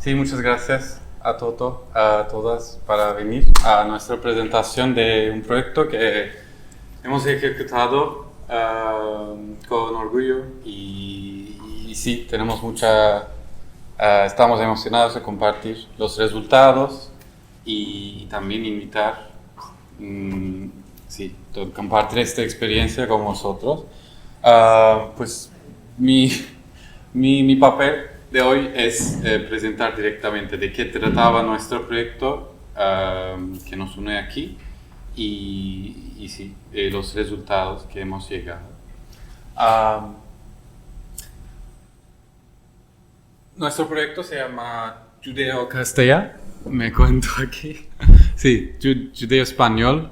Sí, muchas gracias a todas para venir a nuestra presentación de un proyecto que hemos ejecutado con orgullo y sí, estamos emocionados de compartir los resultados y también invitar, mm, sí, compartir esta experiencia con vosotros. Pues mi, mi papel de hoy es presentar directamente de qué trataba nuestro proyecto que nos une aquí y sí, los resultados que hemos llegado. Um, Nuestro proyecto se llama Judeo-Castellano, me cuento aquí. Sí, Judeo-Español,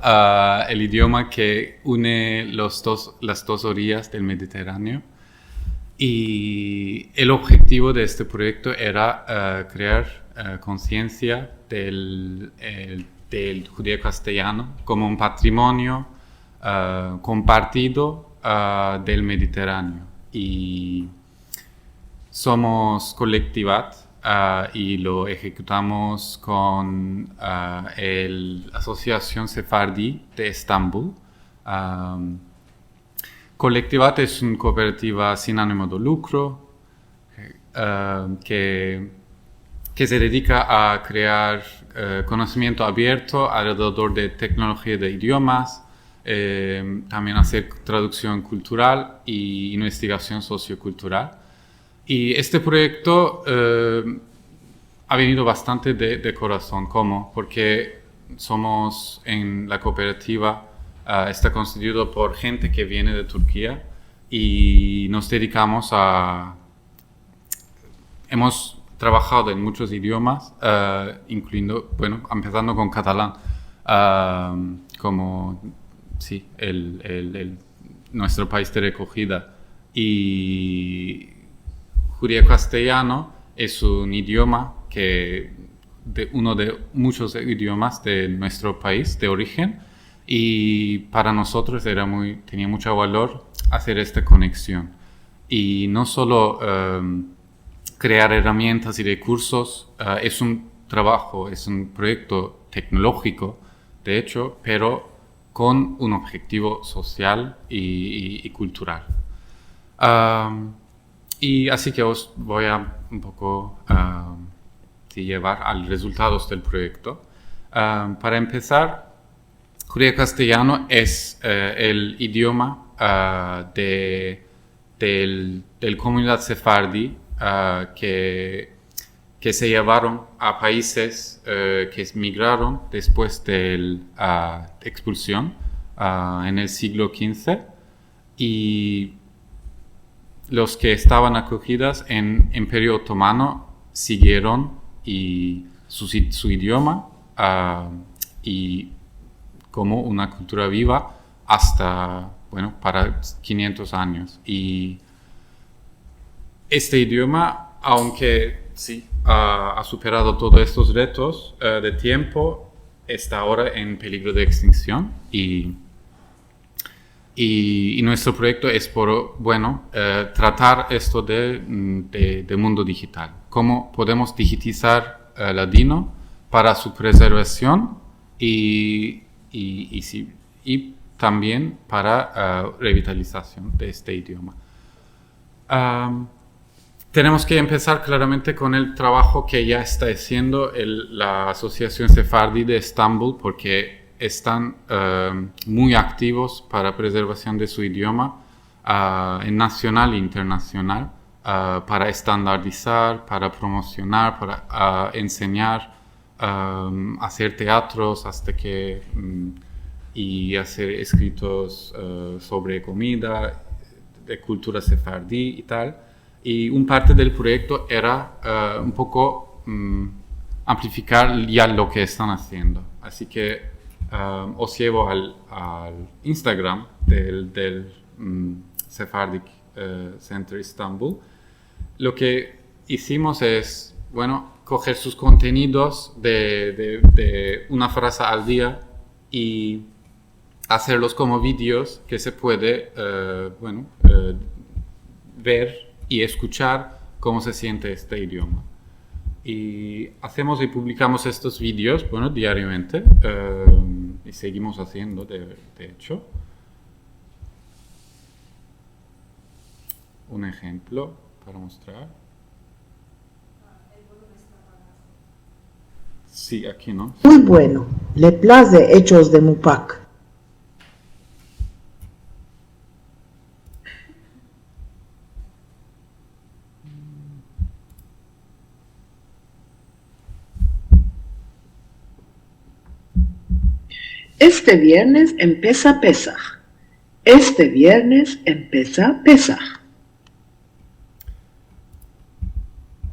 el idioma que une las dos orillas del Mediterráneo. Y el objetivo de este proyecto era crear conciencia del judío castellano como un patrimonio compartido del Mediterráneo. Y somos Colectivat y lo ejecutamos con la Asociación Sefardí de Estambul. Colectivat es una cooperativa sin ánimo de lucro que se dedica a crear conocimiento abierto alrededor de tecnología de idiomas, también hacer traducción cultural y investigación sociocultural. Y este proyecto ha venido bastante de corazón. ¿Cómo? Porque somos en la cooperativa, está constituido por gente que viene de Turquía y nos dedicamos hemos trabajado en muchos idiomas, incluyendo, empezando con catalán, como, sí, nuestro país de recogida. Y judío-castellano es un idioma uno de muchos idiomas de nuestro país de origen, y para nosotros tenía mucho valor hacer esta conexión. Y no solo crear herramientas y recursos, es un trabajo, es un proyecto tecnológico, de hecho, pero con un objetivo social y cultural. Y así que os voy a un poco llevar a los resultados del proyecto. Para empezar, judío-castellano es el idioma del comunidad sefardí que se llevaron a países que migraron después de la expulsión en el siglo XV, y los que estaban acogidas en Imperio Otomano siguieron su idioma y como una cultura viva hasta, para 500 años. Y este idioma, aunque sí ha superado todos estos retos de tiempo, está ahora en peligro de extinción. Y nuestro proyecto es tratar esto de mundo digital. Cómo podemos digitizar ladino para su preservación y también para revitalización de este idioma. Tenemos que empezar claramente con el trabajo que ya está haciendo la Asociación Sefardí de Estambul, porque están muy activos para preservación de su idioma en nacional e internacional, para estandarizar, para promocionar, para enseñar, hacer teatros y hacer escritos sobre comida, de cultura sefardí y tal. Y un parte del proyecto era un poco amplificar ya lo que están haciendo. Así que os llevo al Instagram del Sephardic Center Istanbul. Lo que hicimos es, coger sus contenidos de una frase al día y hacerlos como vídeos que se puede, ver y escuchar cómo se siente este idioma. Y hacemos y publicamos estos vídeos, bueno, diariamente, y seguimos haciendo, de hecho. Un ejemplo para mostrar. Sí, aquí no. Muy bueno. Le place Hechos de Mupac. Este viernes empieza Pesaj. Este viernes empieza Pesaj.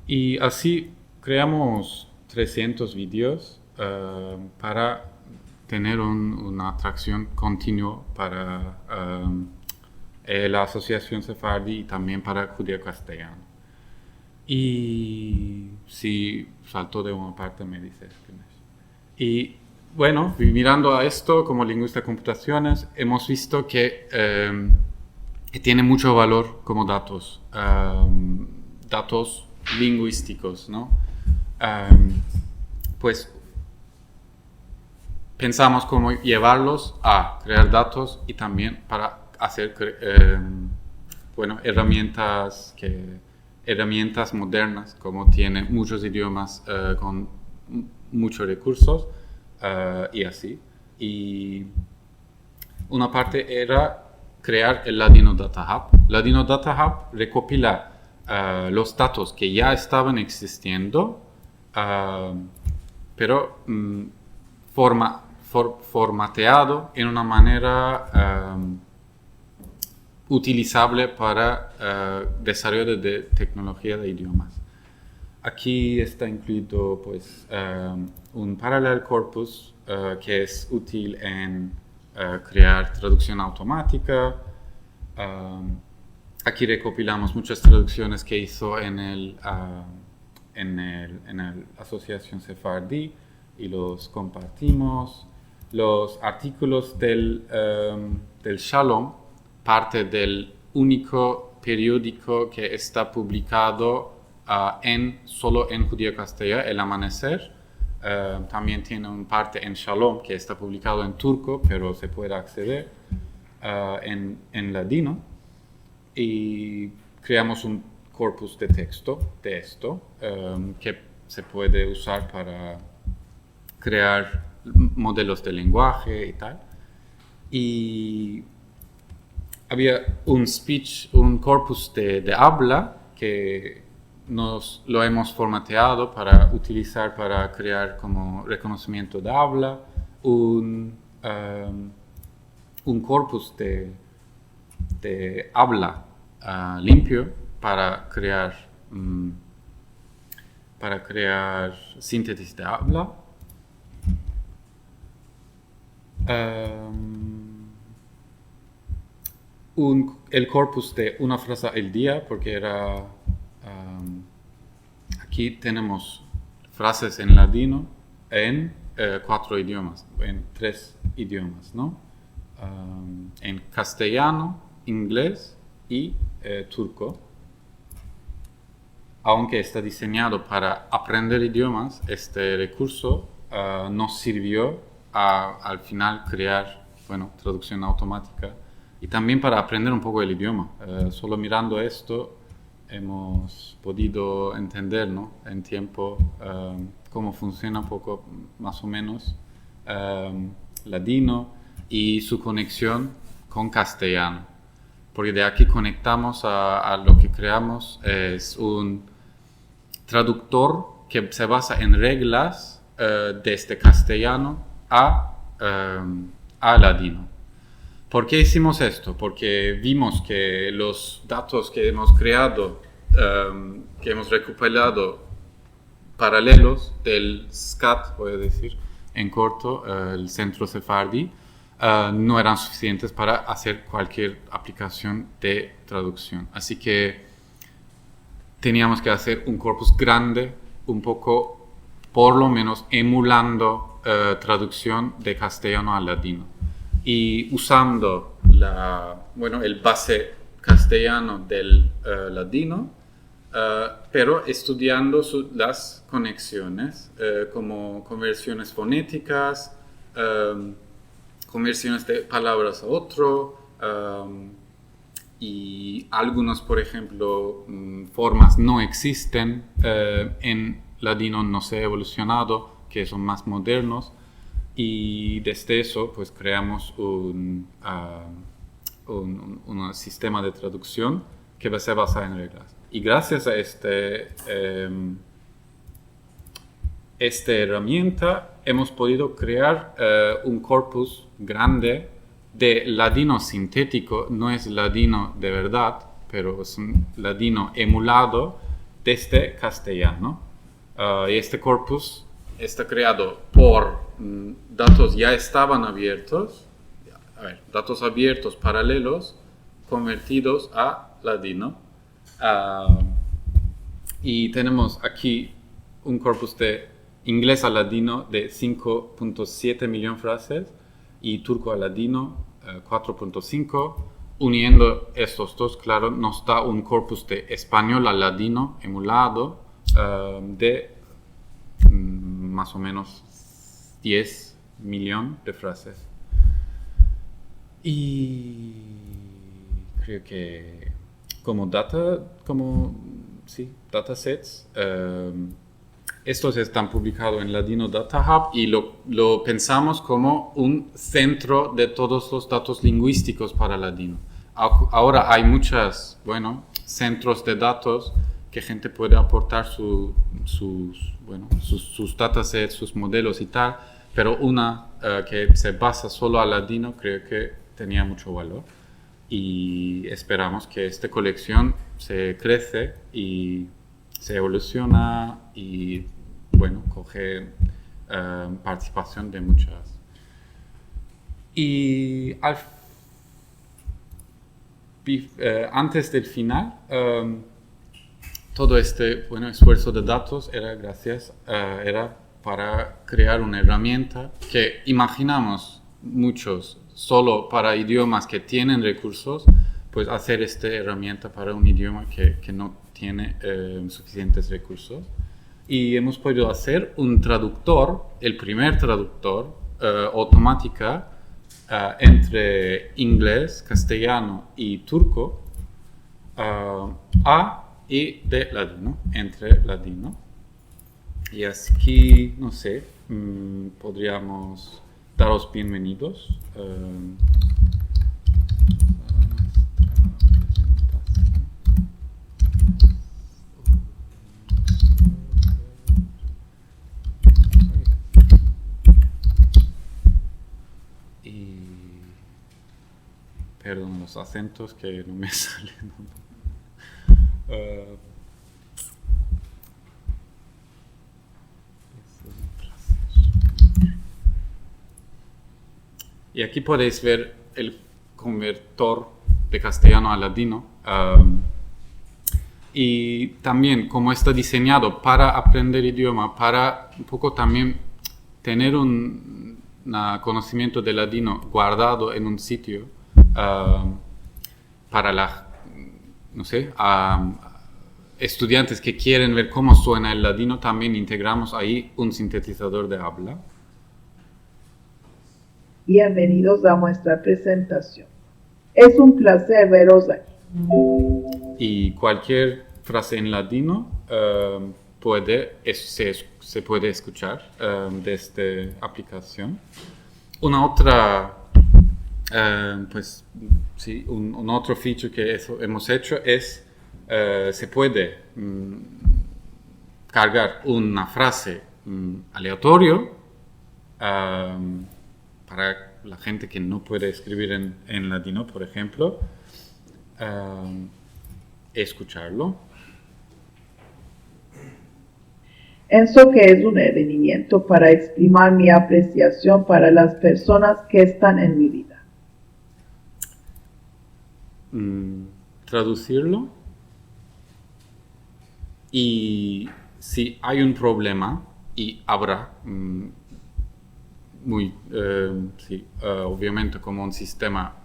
Y así creamos 300 vídeos para tener una atracción continua para la Asociación Sefardí y también para Judío Castellano. Y si salto de una parte me dices que no es. Y bueno, mirando a esto como lingüista de computaciones, hemos visto que tiene mucho valor como datos, datos lingüísticos, ¿no? Pues pensamos cómo llevarlos a crear datos y también para hacer bueno, herramientas modernas, como tiene muchos idiomas con muchos recursos y así. Y una parte era crear el Ladino Data Hub. Ladino Data Hub recopila los datos que ya estaban existiendo, pero formateado en una manera utilizable para desarrollo de tecnología de idiomas. Aquí está incluido pues, un Parallel Corpus que es útil en crear traducción automática. Aquí recopilamos muchas traducciones que hizo en el Asociación Sefardí y los compartimos. Los artículos del Shalom, parte del único periódico que está publicado solo en judío castellano, El Amanecer. También tiene una parte en Shalom que está publicado en turco, pero se puede acceder en ladino. Y creamos un corpus de texto de esto que se puede usar para crear modelos de lenguaje y tal. Y había un corpus de habla que lo hemos formateado para utilizar para crear como reconocimiento de habla, un corpus de habla limpio para crear síntesis de habla. El corpus de una frase al día, porque era aquí tenemos frases en ladino en 4 idiomas, en 3 idiomas, ¿no? En castellano, inglés y turco. Aunque está diseñado para aprender idiomas, este recurso nos sirvió al final crear, bueno, traducción automática y también para aprender un poco el idioma. Solo mirando esto hemos podido entender, ¿no? En tiempo cómo funciona un poco más o menos ladino y su conexión con castellano. Porque de aquí conectamos a lo que creamos, es un traductor que se basa en reglas desde castellano a ladino. ¿Por qué hicimos esto? Porque vimos que los datos que hemos creado, que hemos recopilado paralelos del SCAT, voy a decir en corto, el Centro Sefardí, no eran suficientes para hacer cualquier aplicación de traducción. Así que teníamos que hacer un corpus grande, un poco, por lo menos, emulando traducción de castellano al ladino. Y usando el base castellano del ladino, pero estudiando las conexiones, como conversiones fonéticas, conversiones de palabras a otro, y algunos, por ejemplo, formas no existen en ladino no sé evolucionado, que son más modernos, y desde eso pues creamos un sistema de traducción que va a ser basado en reglas. Y gracias a esta herramienta hemos podido crear un corpus grande de ladino sintético. No es ladino de verdad, pero es un ladino emulado desde castellano. Y este corpus está creado por datos ya estaban abiertos, datos abiertos paralelos convertidos a ladino. Y tenemos aquí un corpus de inglés a ladino de 5.7 millones de frases y turco a ladino 4.5. Uniendo estos dos, claro, nos da un corpus de español a ladino emulado de más o menos 10 millones de frases. Y creo que como datasets, estos están publicados en Ladino Data Hub y lo pensamos como un centro de todos los datos lingüísticos para Ladino. Ahora hay muchos centros de datos que gente puede aportar sus datasets, sus modelos y tal, pero una que se basa solo a Ladino creo que tenía mucho valor. Y esperamos que esta colección se crece y se evoluciona y coge participación de muchas. Y antes del final, todo este esfuerzo de datos era para crear una herramienta que imaginamos muchos solo para idiomas que tienen recursos, pues hacer esta herramienta para un idioma que no tiene suficientes recursos. Y hemos podido hacer un traductor, el primer traductor automática entre inglés, castellano y turco a y de ladino, entre ladino. Y aquí, no sé, podríamos daros bienvenidos. Y perdón los acentos que no me salen. Y aquí podéis ver el convertor de castellano a ladino. Y también como está diseñado para aprender idioma, para un poco también tener un conocimiento de ladino guardado en un sitio para estudiantes que quieren ver cómo suena el ladino, también integramos ahí un sintetizador de habla. Bienvenidos a nuestra presentación. Es un placer veros aquí. Y cualquier frase en ladino se puede escuchar de esta aplicación. Una otra, un otro feature que hemos hecho es se puede cargar una frase aleatorio para la gente que no puede escribir en ladino, por ejemplo, escucharlo. Eso que es un venimiento para exprimir mi apreciación para las personas que están en mi vida. Traducirlo. Y si hay un problema, y habrá, obviamente como un sistema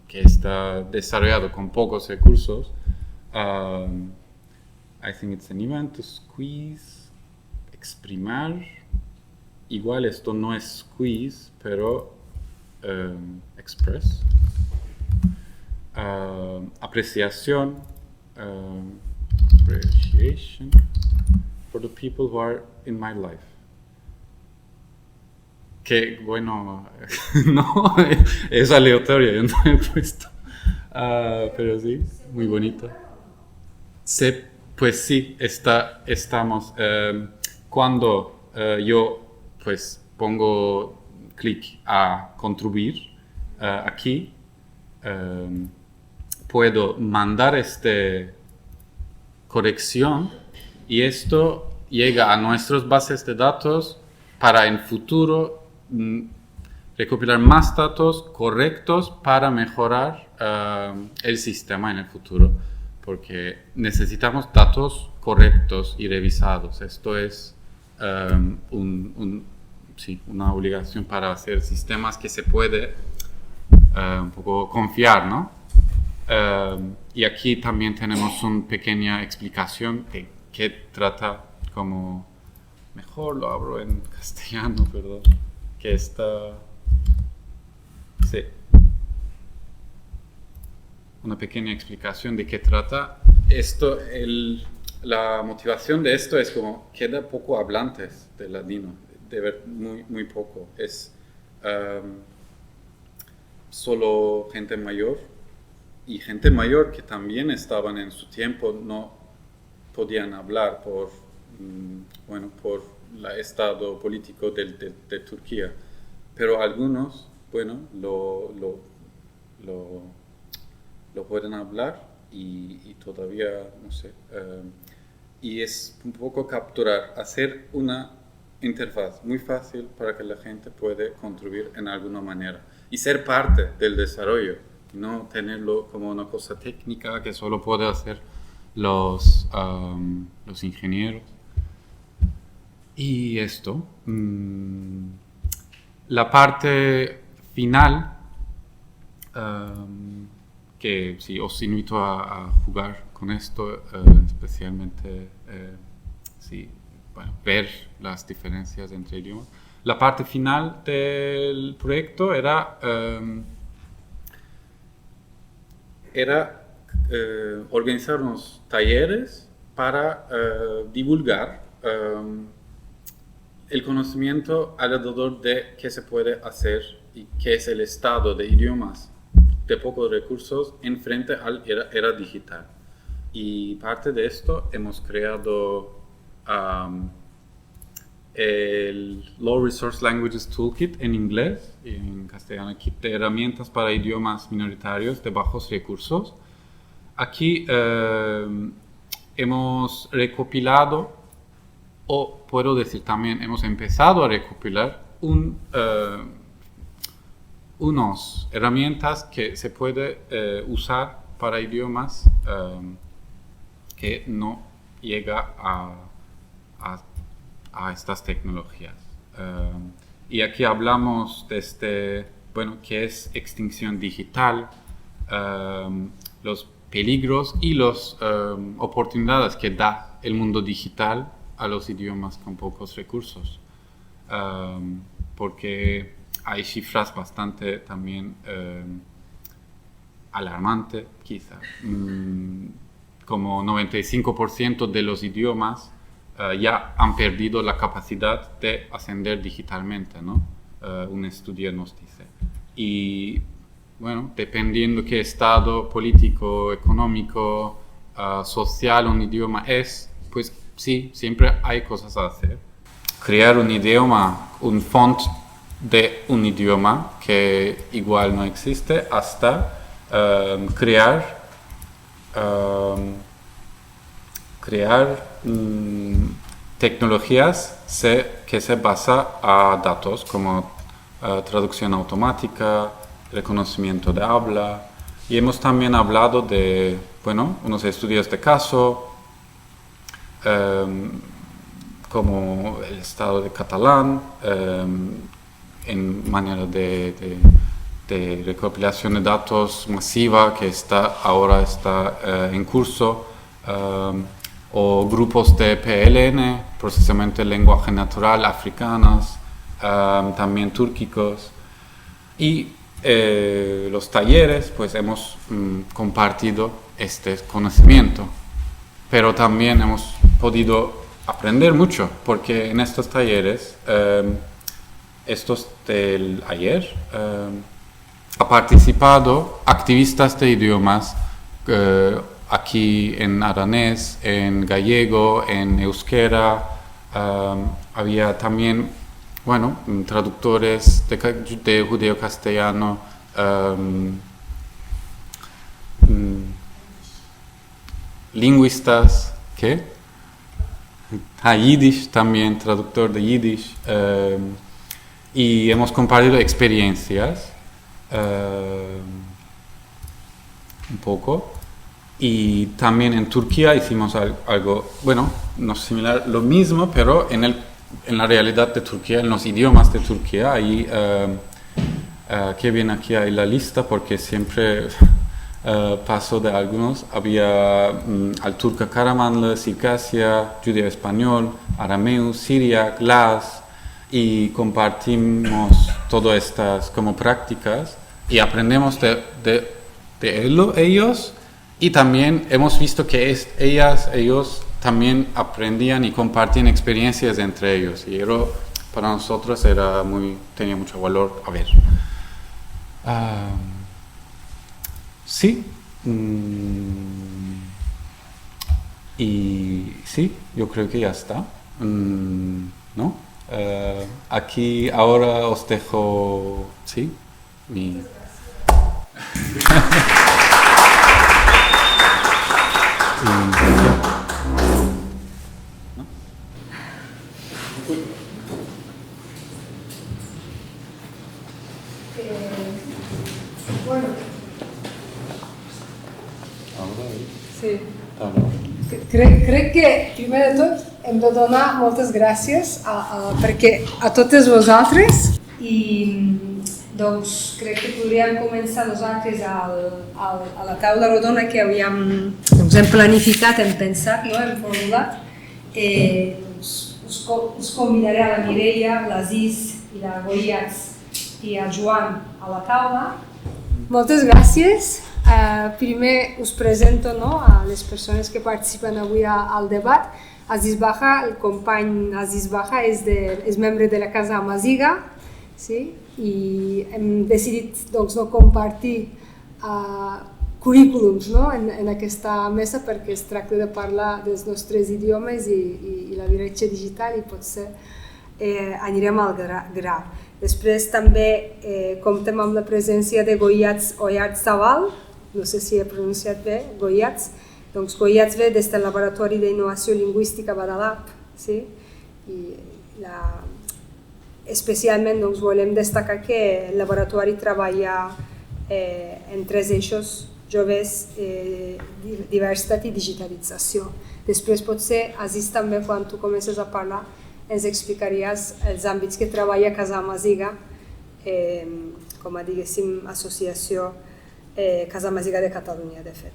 que está desarrollado con pocos recursos, I think it's an event to squeeze, exprimar. Igual esto no es squeeze, pero express. Apreciación, appreciation for the people who are in my life. Que bueno, no, es aleatorio, yo no he puesto. Pero sí, muy bonito. Pues sí, estamos. Cuando yo pues pongo clic a contribuir aquí, puedo mandar esta corrección y esto llega a nuestras bases de datos para en futuro recopilar más datos correctos para mejorar el sistema en el futuro, porque necesitamos datos correctos y revisados. Esto es una obligación para hacer sistemas que se puede un poco confiar, ¿no? Y aquí también tenemos una pequeña explicación de qué trata, como mejor lo abro en castellano, perdón, que está, sí, una pequeña explicación de qué trata esto. La motivación de esto es como queda poco hablantes de ladino, de ver muy poco, es solo gente mayor, y gente mayor que también estaban en su tiempo no podían hablar por el estado político de Turquía, pero algunos, lo pueden hablar y todavía, no sé, y es un poco capturar, hacer una interfaz muy fácil para que la gente pueda contribuir en alguna manera y ser parte del desarrollo, no tenerlo como una cosa técnica que solo pueden hacer los ingenieros. Y esto, la parte final, que sí, os invito a jugar con esto, especialmente ver las diferencias entre idiomas. La parte final del proyecto era organizar unos talleres para divulgar el conocimiento alrededor de qué se puede hacer y qué es el estado de idiomas de pocos recursos en frente a la era digital. Y parte de esto hemos creado el Low Resource Languages Toolkit en inglés y en castellano, kit de herramientas para idiomas minoritarios de bajos recursos. Aquí hemos recopilado, o puedo decir también, hemos empezado a recopilar unas herramientas que se puede usar para idiomas que no llega a estas tecnologías. Y aquí hablamos de qué es extinción digital, los peligros y las oportunidades que da el mundo digital a los idiomas con pocos recursos. Porque hay cifras bastante también alarmantes, quizá. Como 95% de los idiomas ya han perdido la capacidad de ascender digitalmente, ¿no? Un estudio nos dice. Y dependiendo qué estado político, económico, social un idioma es, pues sí, siempre hay cosas a hacer. Crear un idioma, un font de un idioma que igual no existe, hasta crear tecnologías que se basan a datos como traducción automática, reconocimiento de habla, y hemos también hablado de unos estudios de caso como el estado de catalán en manera de recopilación de datos masiva que ahora está en curso, o grupos de PLN, procesamiento de lenguaje natural, africanos, también túrquicos. Y los talleres, pues hemos compartido este conocimiento, pero también hemos podido aprender mucho, porque en estos talleres, estos del ayer, ha participado activistas de idiomas aquí en aranés, en gallego, en euskera, había también, bueno, traductores de judeo-castellano, lingüistas, ¿qué? Yiddish también, traductor de Yiddish, y hemos compartido experiencias un poco. Y también en Turquía hicimos algo, bueno, no similar, lo mismo, pero en la realidad de Turquía, en los idiomas de Turquía. Ahí, que viene aquí hay la lista porque siempre paso de algunos. Había al turca Karamanlı, Circasia, judeo-español, arameo, siriac, Laz, y compartimos todas estas como prácticas y aprendemos de ellos. Y también hemos visto que ellos también aprendían y compartían experiencias entre ellos. Y para nosotros tenía mucho valor. A ver. Sí. Y sí, yo creo que ya está. ¿No? Aquí ahora os dejo. Sí. Bueno. Sí. Crec que, primer de tot, hem de donar moltes gràcies perquè a totes vosaltres i doncs crec que podríem començar nosaltres a la taula rodona que havíem planificat, hem pensat, no? Hem formulat. Us convidaré a la Mireia, l'Aziz i la Goiats i el Joan a la taula. Moltes gràcies. Primer us presento a les persones que participen avui al debat. Aziz Baha, el company Aziz Baha és membre de la Casa Amaziga, sí? I hem decidit no compartir currículums en aquesta mesa perquè es tracta de parlar dels nostres idiomes i la viratge digital i potser anirem al gra. Després també comptem amb la presència de Goiats Oyarzabal, no sé si he pronunciat bé, Goiats. Doncs Goiats ve des del Laboratori d'Innovació Lingüística Badalab, sí? I especialment volem destacar que el laboratori treballa en tres eixos: joves, diversitat i digitalització. Després potser, Aziz, també quan tu comences a parlar ens explicaries els àmbits que treballa Casa Amaziga com a, diguéssim, associació Casa Amaziga de Catalunya, de fet.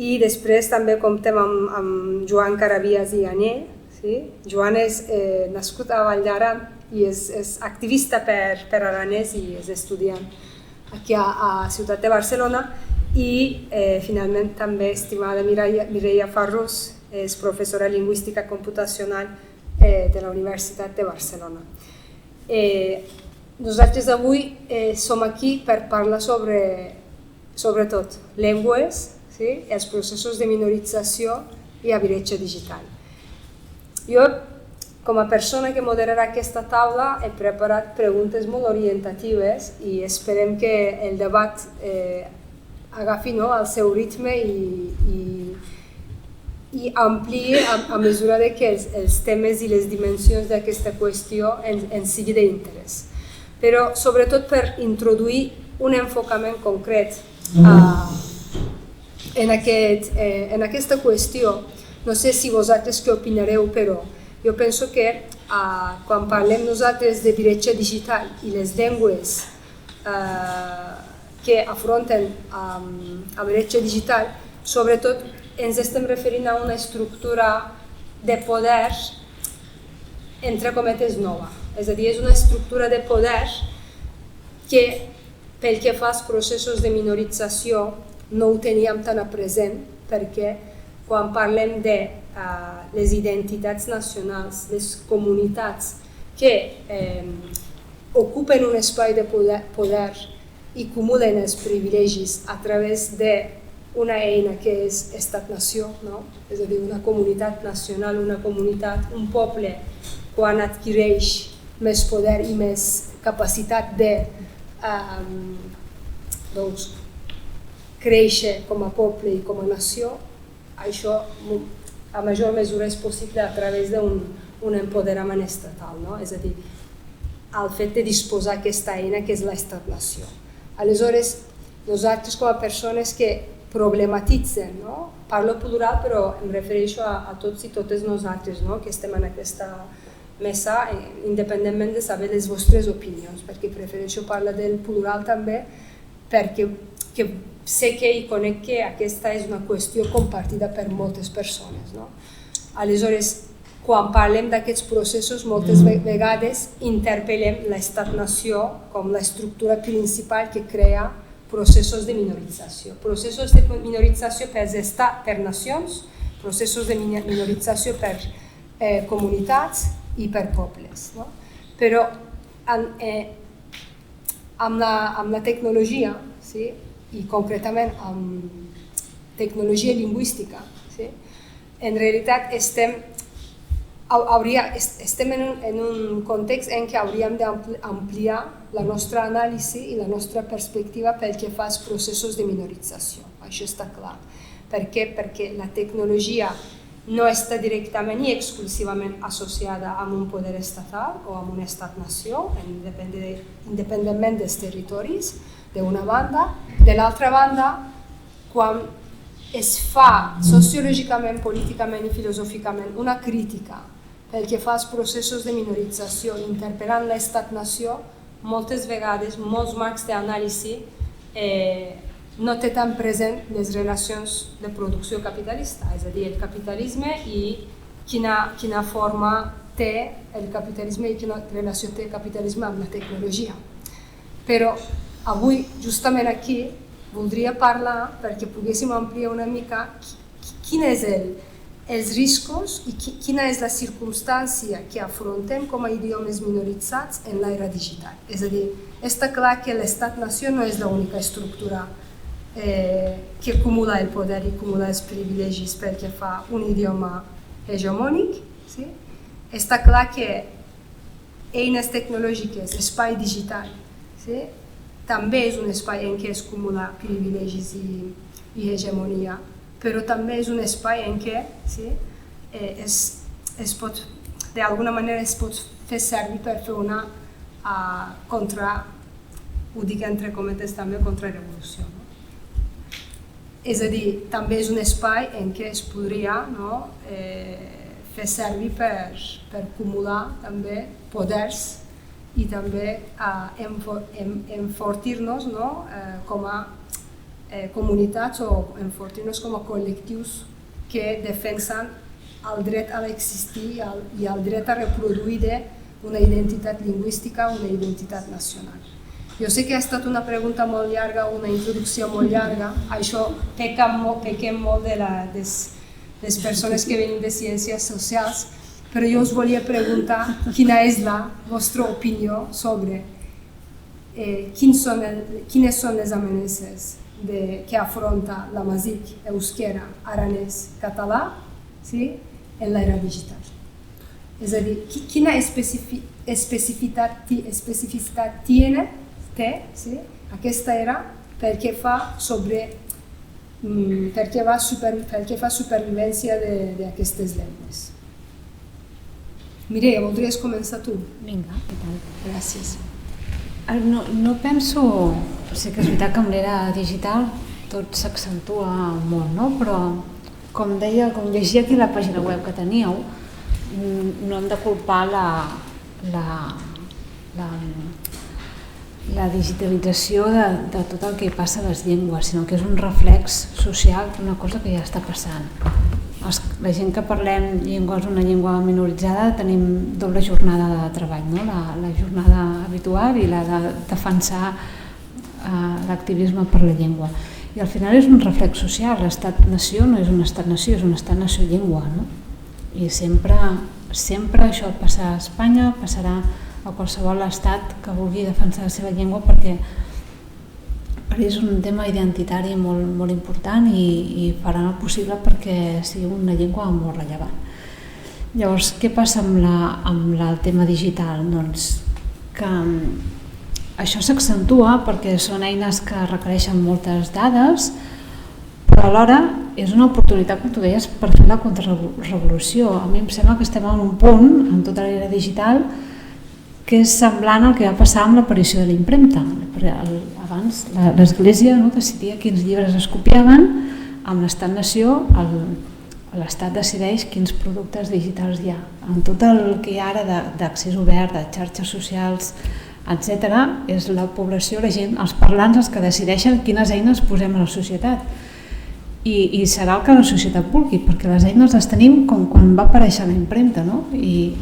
I després també comptem amb Joan Carabias i Ané. Joan és nascut a Vall d'Aran i és activista per aranès i és estudiant aquí a Ciutat de Barcelona. I finalment també estimada Mireia Farrús, és professora lingüística computacional de la Universitat de Barcelona. Nosaltres avui som aquí per parlar sobretot llengües, els processos de minorització i habitatge digital. Jo, com a persona que moderarà aquesta taula, he preparat preguntes molt orientatives i esperem que el debat agafi el seu ritme i ampliï a mesura que els temes i les dimensions d'aquesta qüestió ens sigui d'interès. Però sobretot per introduir un enfocament concret en aquesta qüestió. No sé si vosaltres què opinareu, però jo penso que quan parlem nosaltres de viratge digital i les llengües que afronten el viratge digital, sobretot ens estem referint a una estructura de poder, entre cometes, nova. És a dir, és una estructura de poder que, pel que fa als processos de minorització, no ho teníem tan a present, perquè quan parlem de les identitats nacionals, les comunitats que ocupen un espai de poder i acumulen els privilegis a través d'una eina que és estat-nació, no? És a dir, una comunitat nacional, una comunitat, un poble, quan adquireix més poder i més capacitat de créixer com a poble i com a nació, això a major mesura és possible a través d'un empoderament estatal, no? És a dir, el fet de disposar d'aquesta eina que és l'estat-nació. Aleshores, nosaltres com a persones que problematitzen, no? Parlo plural però em refereixo a tots i totes nosaltres, no? Que estem en aquesta mesa, independentment de saber les vostres opinions, perquè prefereixo parlar del plural també, perquè sé que i conec que aquesta és una qüestió compartida per moltes persones, no? Aleshores, quan parlem d'aquests processos, moltes vegades interpel·lem l'estat-nació com l'estructura principal que crea processos de minorització. Processos de minorització per nacions, processos de minorització per comunitats i per pobles. No? Però amb la tecnologia, sí? I concretament amb tecnologia lingüística, sí? En realitat estem en un context en què hauríem d'ampliar la nostra anàlisi i la nostra perspectiva pel que fa als processos de minorització. Això està clar. Per què? Perquè la tecnologia no està directament i exclusivament associada amb un poder estatal o amb un estat-nació, independentment dels territoris, d'una banda. De l'altra banda, quan es fa sociològicament, políticament i filosòficament una crítica pel que fa als processos de minorització interpel·lant l'estat-nació, moltes vegades, molts marcs d'anàlisi no té tan present les relacions de producció capitalista, és a dir, el capitalisme i quina forma té el capitalisme i quina relació té el capitalisme amb la tecnologia. Però avui, justament aquí, voldria parlar, perquè poguéssim ampliar una mica, quin és els riscos i quina és la circumstància que afrontem com a idiomes minoritzats en l'era digital. És a dir, està clar que l'estat-nació no és l'única estructura que acumula el poder i acumula els privilegis perquè fa un idioma hegemònic. Sí? Està clar que eines tecnològiques, espai digital, sí? També és un espai en què es acumula privilegis i hegemonia, però també és un espai en què sí, d'alguna manera es pot fer servir per fer una ho dic entre cometes també, contra-revolució. No? És a dir, també és un espai en què es podria fer servir per acumular també poders i també enfortir-nos com a comunitats o enfortir-nos com a col·lectius que defensen el dret a l'existir i el dret a reproduir una identitat lingüística, una identitat nacional. Jo sé que ha estat una pregunta molt llarga, una introducció molt llarga, això pequem molt de les persones que venen de ciències socials, però jo us volia preguntar quina és la vostra opinió sobre quines són les amenaces que afronta la MASIC, euskera, aranès, català, sí, en l'era digital. És a dir, quina especificitat té aquesta era pel que fa supervivència d'aquestes llengües. Mireia, voldries començar tu? Vinga, què tal? Gràcies. No penso... Sé que és veritat que amb l'era digital tot s'accentua molt, no? Però com deia, com llegia aquí la pàgina web que teníeu, no hem de culpar la digitalització de tot el que passa a les llengües, sinó que és un reflex social d'una cosa que ja està passant. La gent que parlem llengües, una llengua minoritzada, tenim doble jornada de treball, no? La jornada habitual i la de defensar l'activisme per la llengua. I al final és un reflex social, l'estat-nació no és un estat-nació, és un estat-nació llengua, no? I sempre això passarà a Espanya, passarà a qualsevol estat que vulgui defensar la seva llengua perquè és un tema identitari molt, molt important i faran el possible perquè sigui una llengua molt rellevant. Llavors, què passa amb el tema digital? Doncs que això s'accentua perquè són eines que requereixen moltes dades, però alhora és una oportunitat, com tu deies, per fer la contrarrevolució. A mi em sembla que estem en un punt, en tota l'era digital, que és semblant al que va passar amb l'aparició de la impremta. Abans l'Església decidia quins llibres es copiaven, amb l'Estat-nació l'Estat decideix quins productes digitals hi ha. Amb tot el que hi ha ara d'accés obert, de xarxes socials, etc., és la població, la gent, els parlants els que decideixen quines eines posem a la societat. I serà el que la societat vulgui, perquè les eines les tenim com quan va aparèixer la impremta, no? I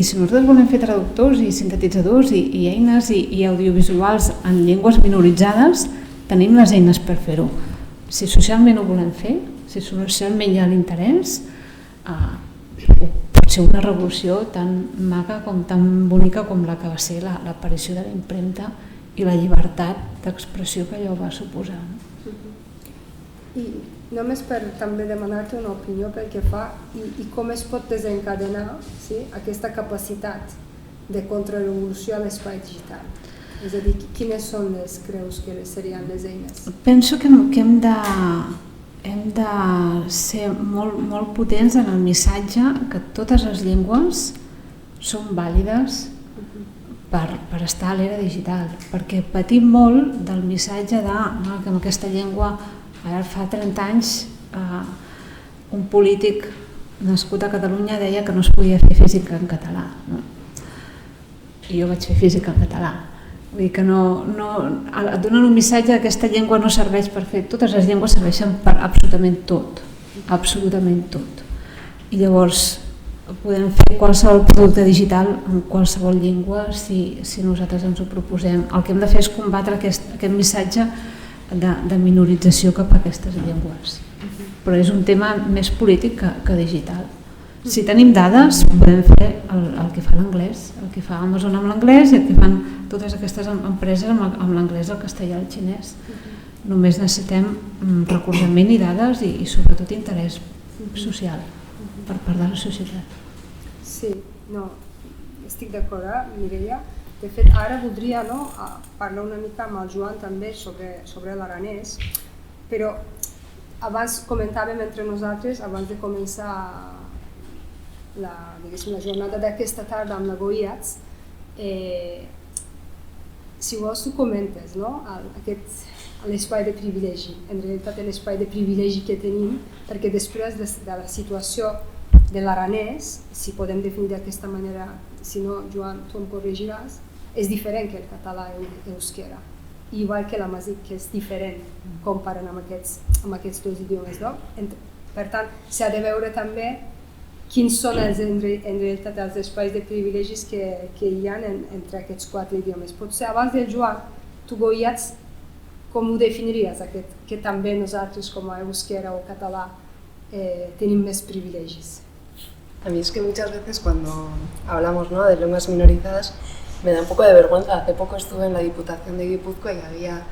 si nosaltres volem fer traductors i sintetitzadors i eines i audiovisuals en llengües minoritzades, tenim les eines per fer-ho. Si socialment ho volem fer, si socialment hi ha l'interès, pot ser una revolució tan maca com tan bonica com la que va ser l'aparició de la impremta i la llibertat d'expressió que allò va suposar. I només per també demanar-te una opinió pel que fa i com es pot desencadenar aquesta capacitat de contrarrevolució a l'espai digital. És a dir, quines són creus que serien les eines? Penso que hem de ser molt potents en el missatge que totes les llengües són vàlides per estar a l'era digital, perquè patim molt del missatge que amb aquesta llengua. Ara fa 30 anys un polític nascut a Catalunya deia que no es podia fer física en català, no? I jo vaig fer física en català. Vull dir que et donen un missatge que aquesta llengua no serveix per fer. Totes les llengües serveixen per absolutament tot, absolutament tot. I llavors podem fer qualsevol producte digital en qualsevol llengua si nosaltres ens ho proposem. El que hem de fer és combatre aquest missatge de minorització cap a aquestes llengües. Però és un tema més polític que digital. Si tenim dades, podem fer el que fa l'anglès, el que fa Amazon amb l'anglès i el que fan totes aquestes empreses amb l'anglès, el castellà i el xinès. Només necessitem recolzament i dades i sobretot interès social per part de la societat. Sí, estic d'acord, Mireia. De fet, ara voldria parlar una mica amb el Joan també sobre l'aranès, però abans comentàvem entre nosaltres, abans de començar la jornada d'aquesta tarda amb la Goiats, si vols tu comentes l'espai de privilegi, en realitat l'espai de privilegi que tenim, perquè després de la situació de l'aranès, si podem definir d'aquesta manera, si no, Joan, tu em corregiràs, és diferent que el català i l'euskera, igual que l'amazic, que és diferent comparant amb aquests dos idiomes. Per tant, s'ha de veure també quins són en realitat els espais de privilegis que hi ha entre aquests quatre idiomes. Potser abans del Joan, tu, Goiats, com ho definiries, que també nosaltres com a euskera o català tenim més privilegis? A mí es que muchas veces cuando hablamos, ¿no?, de lenguas minorizadas me da un poco de vergüenza. Hace poco estuve en la Diputación de Guipúzcoa y había,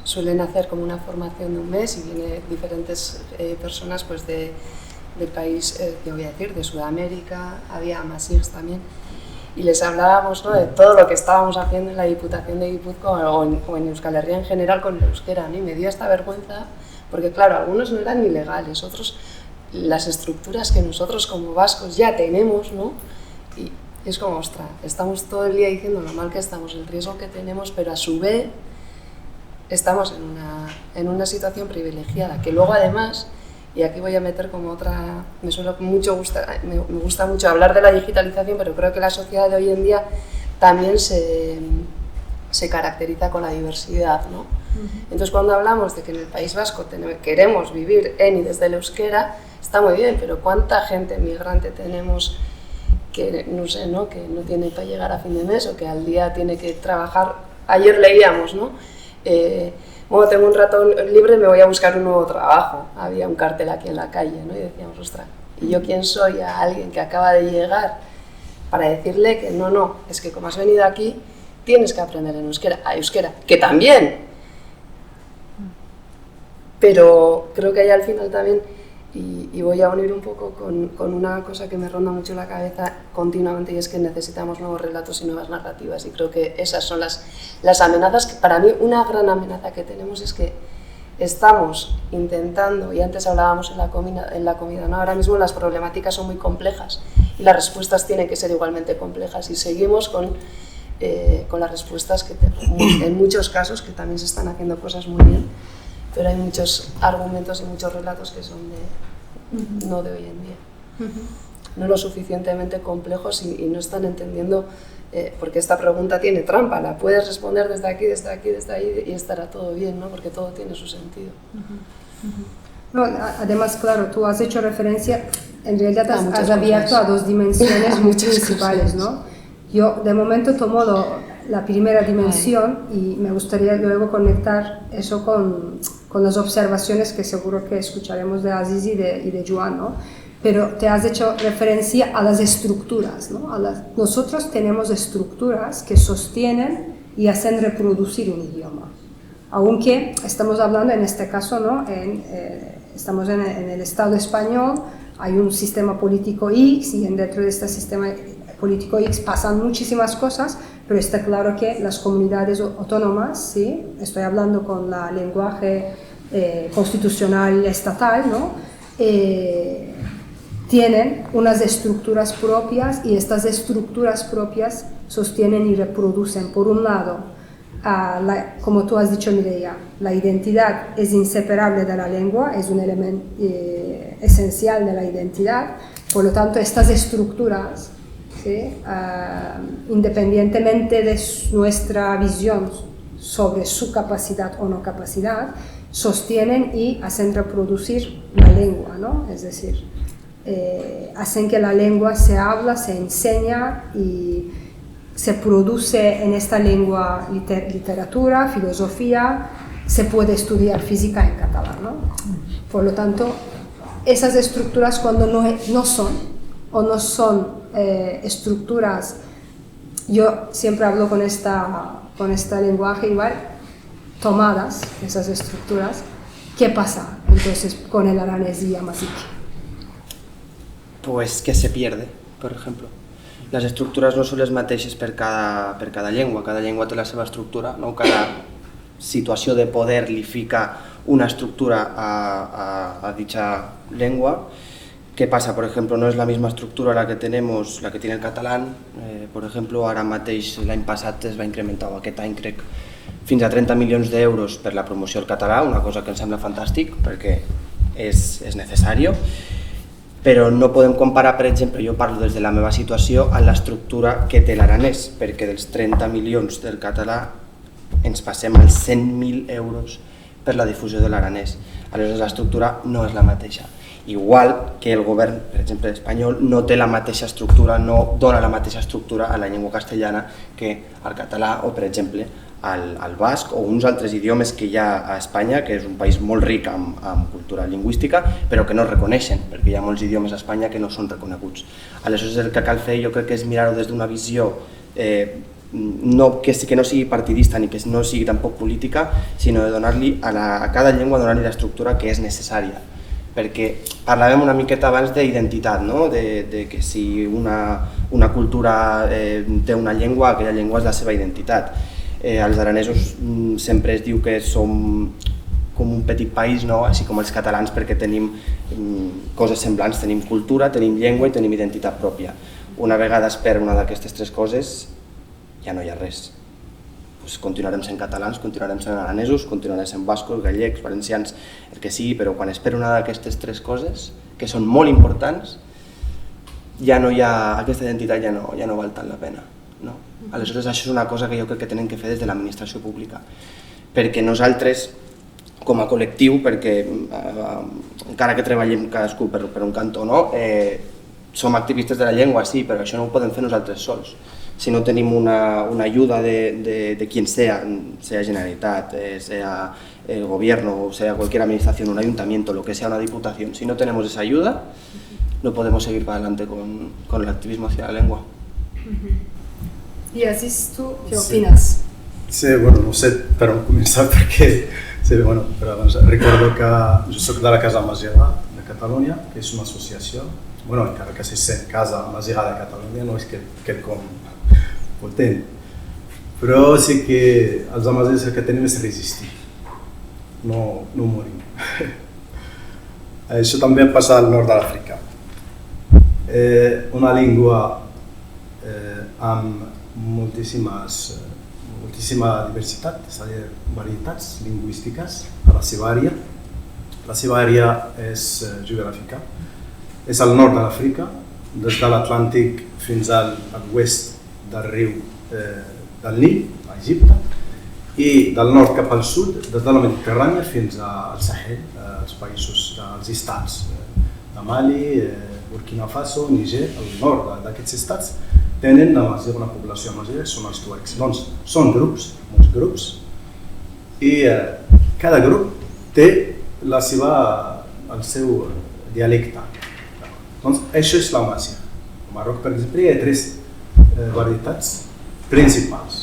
suelen hacer como una formación de un mes y vienen diferentes personas del país, que voy a decir, de Sudamérica, había amazigh también, y les hablábamos, ¿no?, de todo lo que estábamos haciendo en la Diputación de Guipúzcoa o en Euskal Herria en general con el euskera, ¿no? Y me dio esta vergüenza porque, claro, algunos no eran ilegales, otros las estructuras que nosotros como vascos ya tenemos, ¿no? Y es como, ostras, estamos todo el día diciendo lo mal que estamos, el riesgo que tenemos, pero a su vez estamos en una situación privilegiada, que luego además, y aquí voy a meter como otra, me gusta mucho hablar de la digitalización, pero creo que la sociedad de hoy en día también se caracteriza con la diversidad, ¿no? Entonces, cuando hablamos de que en el País Vasco queremos vivir en y desde el euskera, está muy bien, pero ¿cuánta gente migrante tenemos que no sé, ¿no? Que no tiene para llegar a fin de mes o que al día tiene que trabajar? Ayer leíamos, ¿no? Bueno, tengo un rato libre, me voy a buscar un nuevo trabajo. Había un cartel aquí en la calle, ¿no? Y decíamos, ostras, ¿y yo quién soy a alguien que acaba de llegar para decirle que no, es que como has venido aquí, tienes que aprender en euskera, que también. Pero creo que hay al final también, y voy a unir un poco con una cosa que me ronda mucho la cabeza continuamente, y es que necesitamos nuevos relatos y nuevas narrativas, y creo que esas son las amenazas. Que para mí una gran amenaza que tenemos es que estamos intentando, y antes hablábamos en la comida, ¿no? Ahora mismo las problemáticas son muy complejas y las respuestas tienen que ser igualmente complejas, y seguimos con las respuestas que en muchos casos, que también se están haciendo cosas muy bien, pero hay muchos argumentos y muchos relatos que son no de hoy en día, no lo suficientemente complejos, y no están entendiendo, porque esta pregunta tiene trampa, la puedes responder desde aquí, desde ahí, y estará todo bien, ¿no? Porque todo tiene su sentido. No, además, claro, tú has hecho referencia, en realidad has abierto a dos dimensiones muy principales, ¿no? Yo de momento tomo la primera dimensión y me gustaría luego conectar eso con las observaciones que seguro que escucharemos de Aziz y de Joan, ¿no? Pero te has hecho referencia a las estructuras, ¿no? Nosotros tenemos estructuras que sostienen y hacen reproducir un idioma. Aunque estamos hablando en este caso, ¿no? Estamos en el Estado español, hay un sistema político X, y dentro de este sistema político X pasan muchísimas cosas, pero está claro que las comunidades autónomas, ¿sí? Estoy hablando con el lenguaje constitucional estatal, ¿no? Tienen unas estructuras propias, y estas estructuras propias sostienen y reproducen, por un lado, como tú has dicho, Mireia, la identidad es inseparable de la lengua, es un elemento esencial de la identidad. Por lo tanto, estas estructuras, ¿sí? Independientemente de nuestra visión sobre su capacidad o no capacidad, sostienen y hacen reproducir la lengua, ¿no? Es decir, hacen que la lengua se habla, se enseña y se produce en esta lengua literatura, filosofía, se puede estudiar física en catalán, ¿no? Por lo tanto, esas estructuras, cuando no son estructuras, yo siempre hablo con este lenguaje igual, tomadas, esas estructuras, ¿qué pasa entonces con el aranés y amazic? Pues que se pierde, per exemple. Les estructures no són les mateixes per cada llengua té la seva estructura, no? Cada situació de poder li fica una estructura a dicha lengua. ¿Qué pasa? Por ejemplo, no es la misma estructura la que tiene el catalán. Por ejemplo, ara mateix l'any passat es va incrementar, o aquest any crec, fins a 30 milions d'euros per la promoció del català, una cosa que em sembla fantàstic perquè és necessari. Però no podem comparar, per exemple, jo parlo des de la meva situació, amb l'estructura que té l'aranès, perquè dels 30 milions del català ens passem als 100.000 euros per la difusió de l'aranès. Aleshores, l'estructura no és la mateixa. Igual que el govern, per exemple, espanyol, no té la mateixa estructura, no dona la mateixa estructura a la llengua castellana que al català o, per exemple, al basc o uns altres idiomes que hi ha a Espanya, que és un país molt ric amb cultura lingüística, però que no reconeixen, perquè hi ha molts idiomes a Espanya que no són reconeguts. Aleshores, el que cal fer, jo crec que és mirar-ho des d'una visió que no sigui partidista ni que no sigui tampoc política, sinó de donar-li a cada llengua donar-li l'estructura que és necessària. Perquè parlàvem una miqueta abans d'identitat, no? De que si una cultura té una llengua, aquella llengua és la seva identitat. Els aranesos sempre es diu que som com un petit país, no? Així com els catalans, perquè tenim coses semblants, tenim cultura, tenim llengua i tenim identitat pròpia. Una vegada es perd una d'aquestes tres coses, ja no hi ha res. Continuarem sent catalans, continuarem sent aranesos, continuarem sent bascos, gallecs, valencians, el que sigui, però quan es perd una d'aquestes tres coses, que són molt importants, ja no hi ha, aquesta identitat ja no val tant la pena, no? Aleshores, això és una cosa que jo crec que tenen que fer des de l'administració pública. Perquè nosaltres, com a col·lectiu, perquè encara que treballem cadascú per un cantó, no? Som activistes de la llengua, sí, però això no ho podem fer nosaltres sols. Si no tenim una ajuda de quien sea Generalitat, sea el gobierno, o sea cualquier administración, un ayuntamiento, lo que sea una diputación, si no tenemos esa ayuda, no podemos seguir para adelante con el activismo hacia la lengua. I Aziz, tu què opines? Sí, bueno, no sé per on començar perquè però abans recordo que jo soc de la Casa Masirà de Catalunya, que és una associació, encara que se sent Casa Masirà de Catalunya, no és quelcom potent, però sí que els amasirs el que tenim és resistir, no morim. Això també passa al nord de l'Àfrica. Una llengua amb moltíssima diversitat, és a dir, varietats lingüístiques a la seva àrea. La seva àrea és geogràfica, és al nord de l'Àfrica, des de l'Atlàntic fins a l'oest del riu del Nil, a Egipte, i del nord cap al sud, des de la Mediterrània fins al Sahel, als països, als estats de Mali, Burkina Faso, Niger, al nord d'aquests estats, tenen una població amazigha, són els tuaregs. Doncs són grups, molts grups, i cada grup té el seu dialecte. Doncs això és l'amazigh. Al Marroc, per exemple, hi ha 3 varietats principals.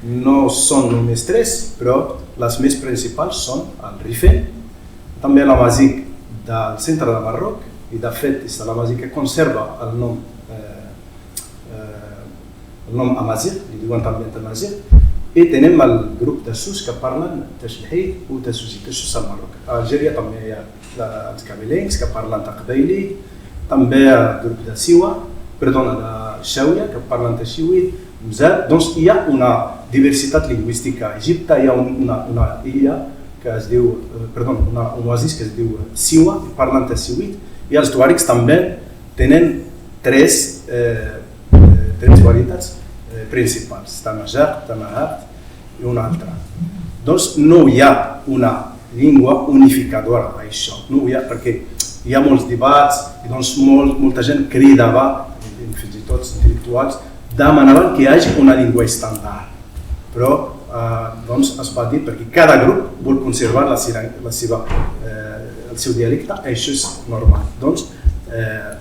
No són només 3, però les més principals són el Rifén, també l'amazigh del centre del Marroc, i de fet és l'amazigh que conserva el nom amazigh, li diuen també amazigh, i tenim el grup de sus que parlen Tashilhit o Tassouzit, això és al Marroc. A Algèria també hi ha els cabelencs que parlen Taqbayli, també el grup de Xauia que parlen Tashiwit, doncs hi ha una diversitat lingüística. A Egipte hi ha una illa que es diu, un oasis que es diu Siwa, que parlen Tashiwit, i els tuaregs també tenen 3 varietats principals, Tamajar, Tamahat i una altra. Doncs no hi ha una llengua unificadora a això, no hi ha, perquè hi ha molts debats i doncs molta gent cridava, fins i tot intel·lectuals, demanaven que hi hagi una llengua estàndard. Però doncs es va dir perquè cada grup vol conservar el seu dialecte, això és normal. Doncs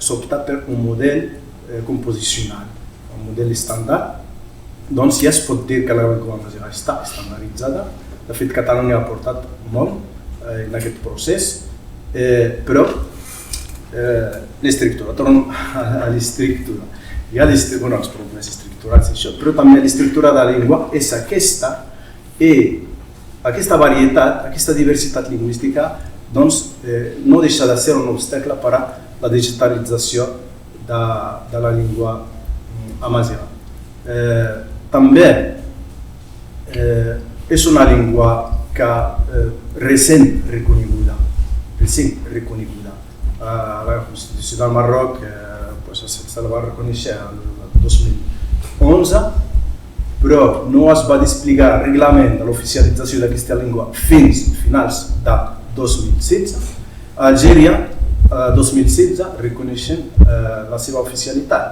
s'opta per un model composicional, un model estàndard. Doncs ja es pot dir que la llengua amazigha està estandarditzada. De fet, Catalunya ha aportat molt en aquest procés, però l'estrictura, torno a l'estrictura. Hi ha els problemes estructurals, però també l'estrictura de la llengua és aquesta, i aquesta varietat, aquesta diversitat lingüística, doncs no deixa de ser un obstacle per a la digitalització de la llengua amazigha. També és una llengua que recent reconeguda. La Constitució del Marroc se la va reconèixer el 2011, però no es va desplegar el reglament de l'oficialització d'aquesta llengua fins a finals de 2016. A Algèria, el 2016, reconeixen la seva oficialitat.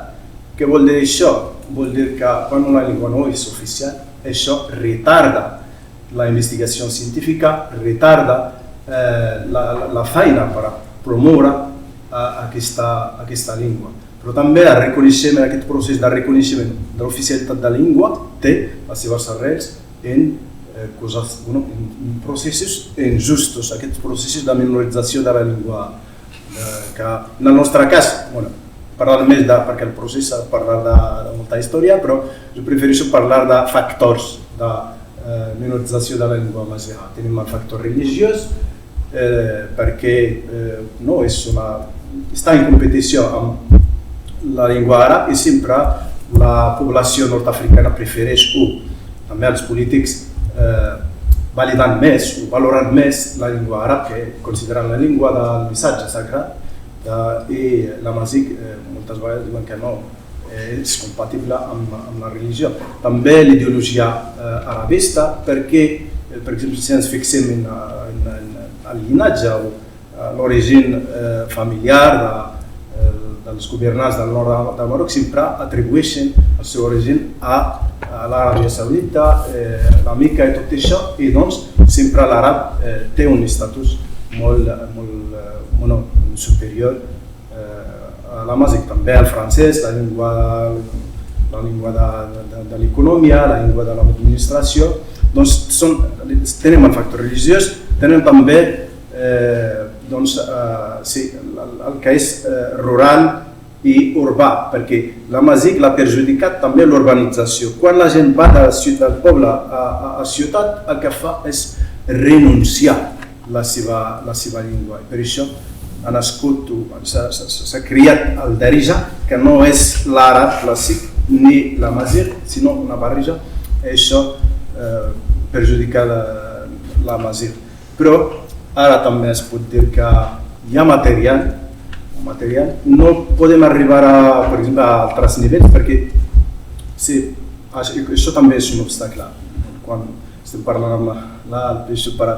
Què vol dir això? Vol dir que quan una llengua no és oficial, això retarda la investigació científica, retarda la feina per promoure aquesta llengua. Però també aquest procés de reconeixement de l'oficialitat de la llengua té les seves arrels en processos injustos, aquests processos de minorització de la llengua, que en el nostre cas, parlar més perquè el procés ha de parlar de molta història, però jo prefereixo parlar de factors de minorització de la llengua amazigha. Tenim el factor religiós, perquè està en competició amb la llengua àrab i sempre la població nord-africana prefereix també els polítics validant més o valorant més la llengua àrab que consideren la llengua del missatge sagrat, i l'amazigh moltes vegades diuen que no, és compatible amb la religió. També l'ideologia arabista, perquè, per exemple, si ens fixem en el llinatge o l'origen familiar dels governants del nord del Marroc, sempre atribueixen el seu origen a l'Aràbia Saudita, la Meca i tot això, i doncs sempre l'àrab té un estatus molt superior a l'amàzic. També el francès, la llengua de l'economia, la llengua de l'administració, doncs tenen el factor religiós, tenen també el que és rural i urbà, perquè l'amàzic l'ha perjudicat també l'urbanització. Quan la gent va del poble a ciutat, el que fa és renunciar la seva llengua. Per això ha nascut, s'ha criat el darija, que no és l'àrab clàssic ni l'amàzic, sinó una barreja, i això perjudica l'amàzic. Però ara també es pot dir que hi ha material, no podem arribar per exemple, a altres nivells, perquè això també és un obstacle. Quan estem parlant amb l'Alpeixo per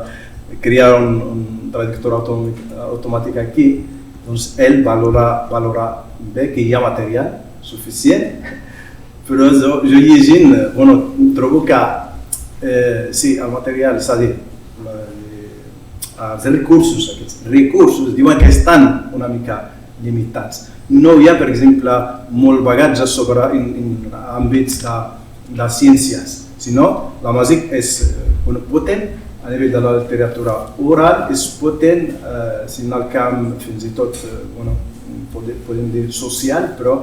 crear un traductor automàtic aquí, doncs ell valora bé que hi ha material suficient, però jo llegint, trobo que el material, és a dir, els recursos diuen que estan una mica limitats. No hi ha, per exemple, molt bagatge sobre àmbits de ciències, sinó l'amàzic és potent a nivell de la literatura oral, és potent en el camp fins i tot, podem dir social, però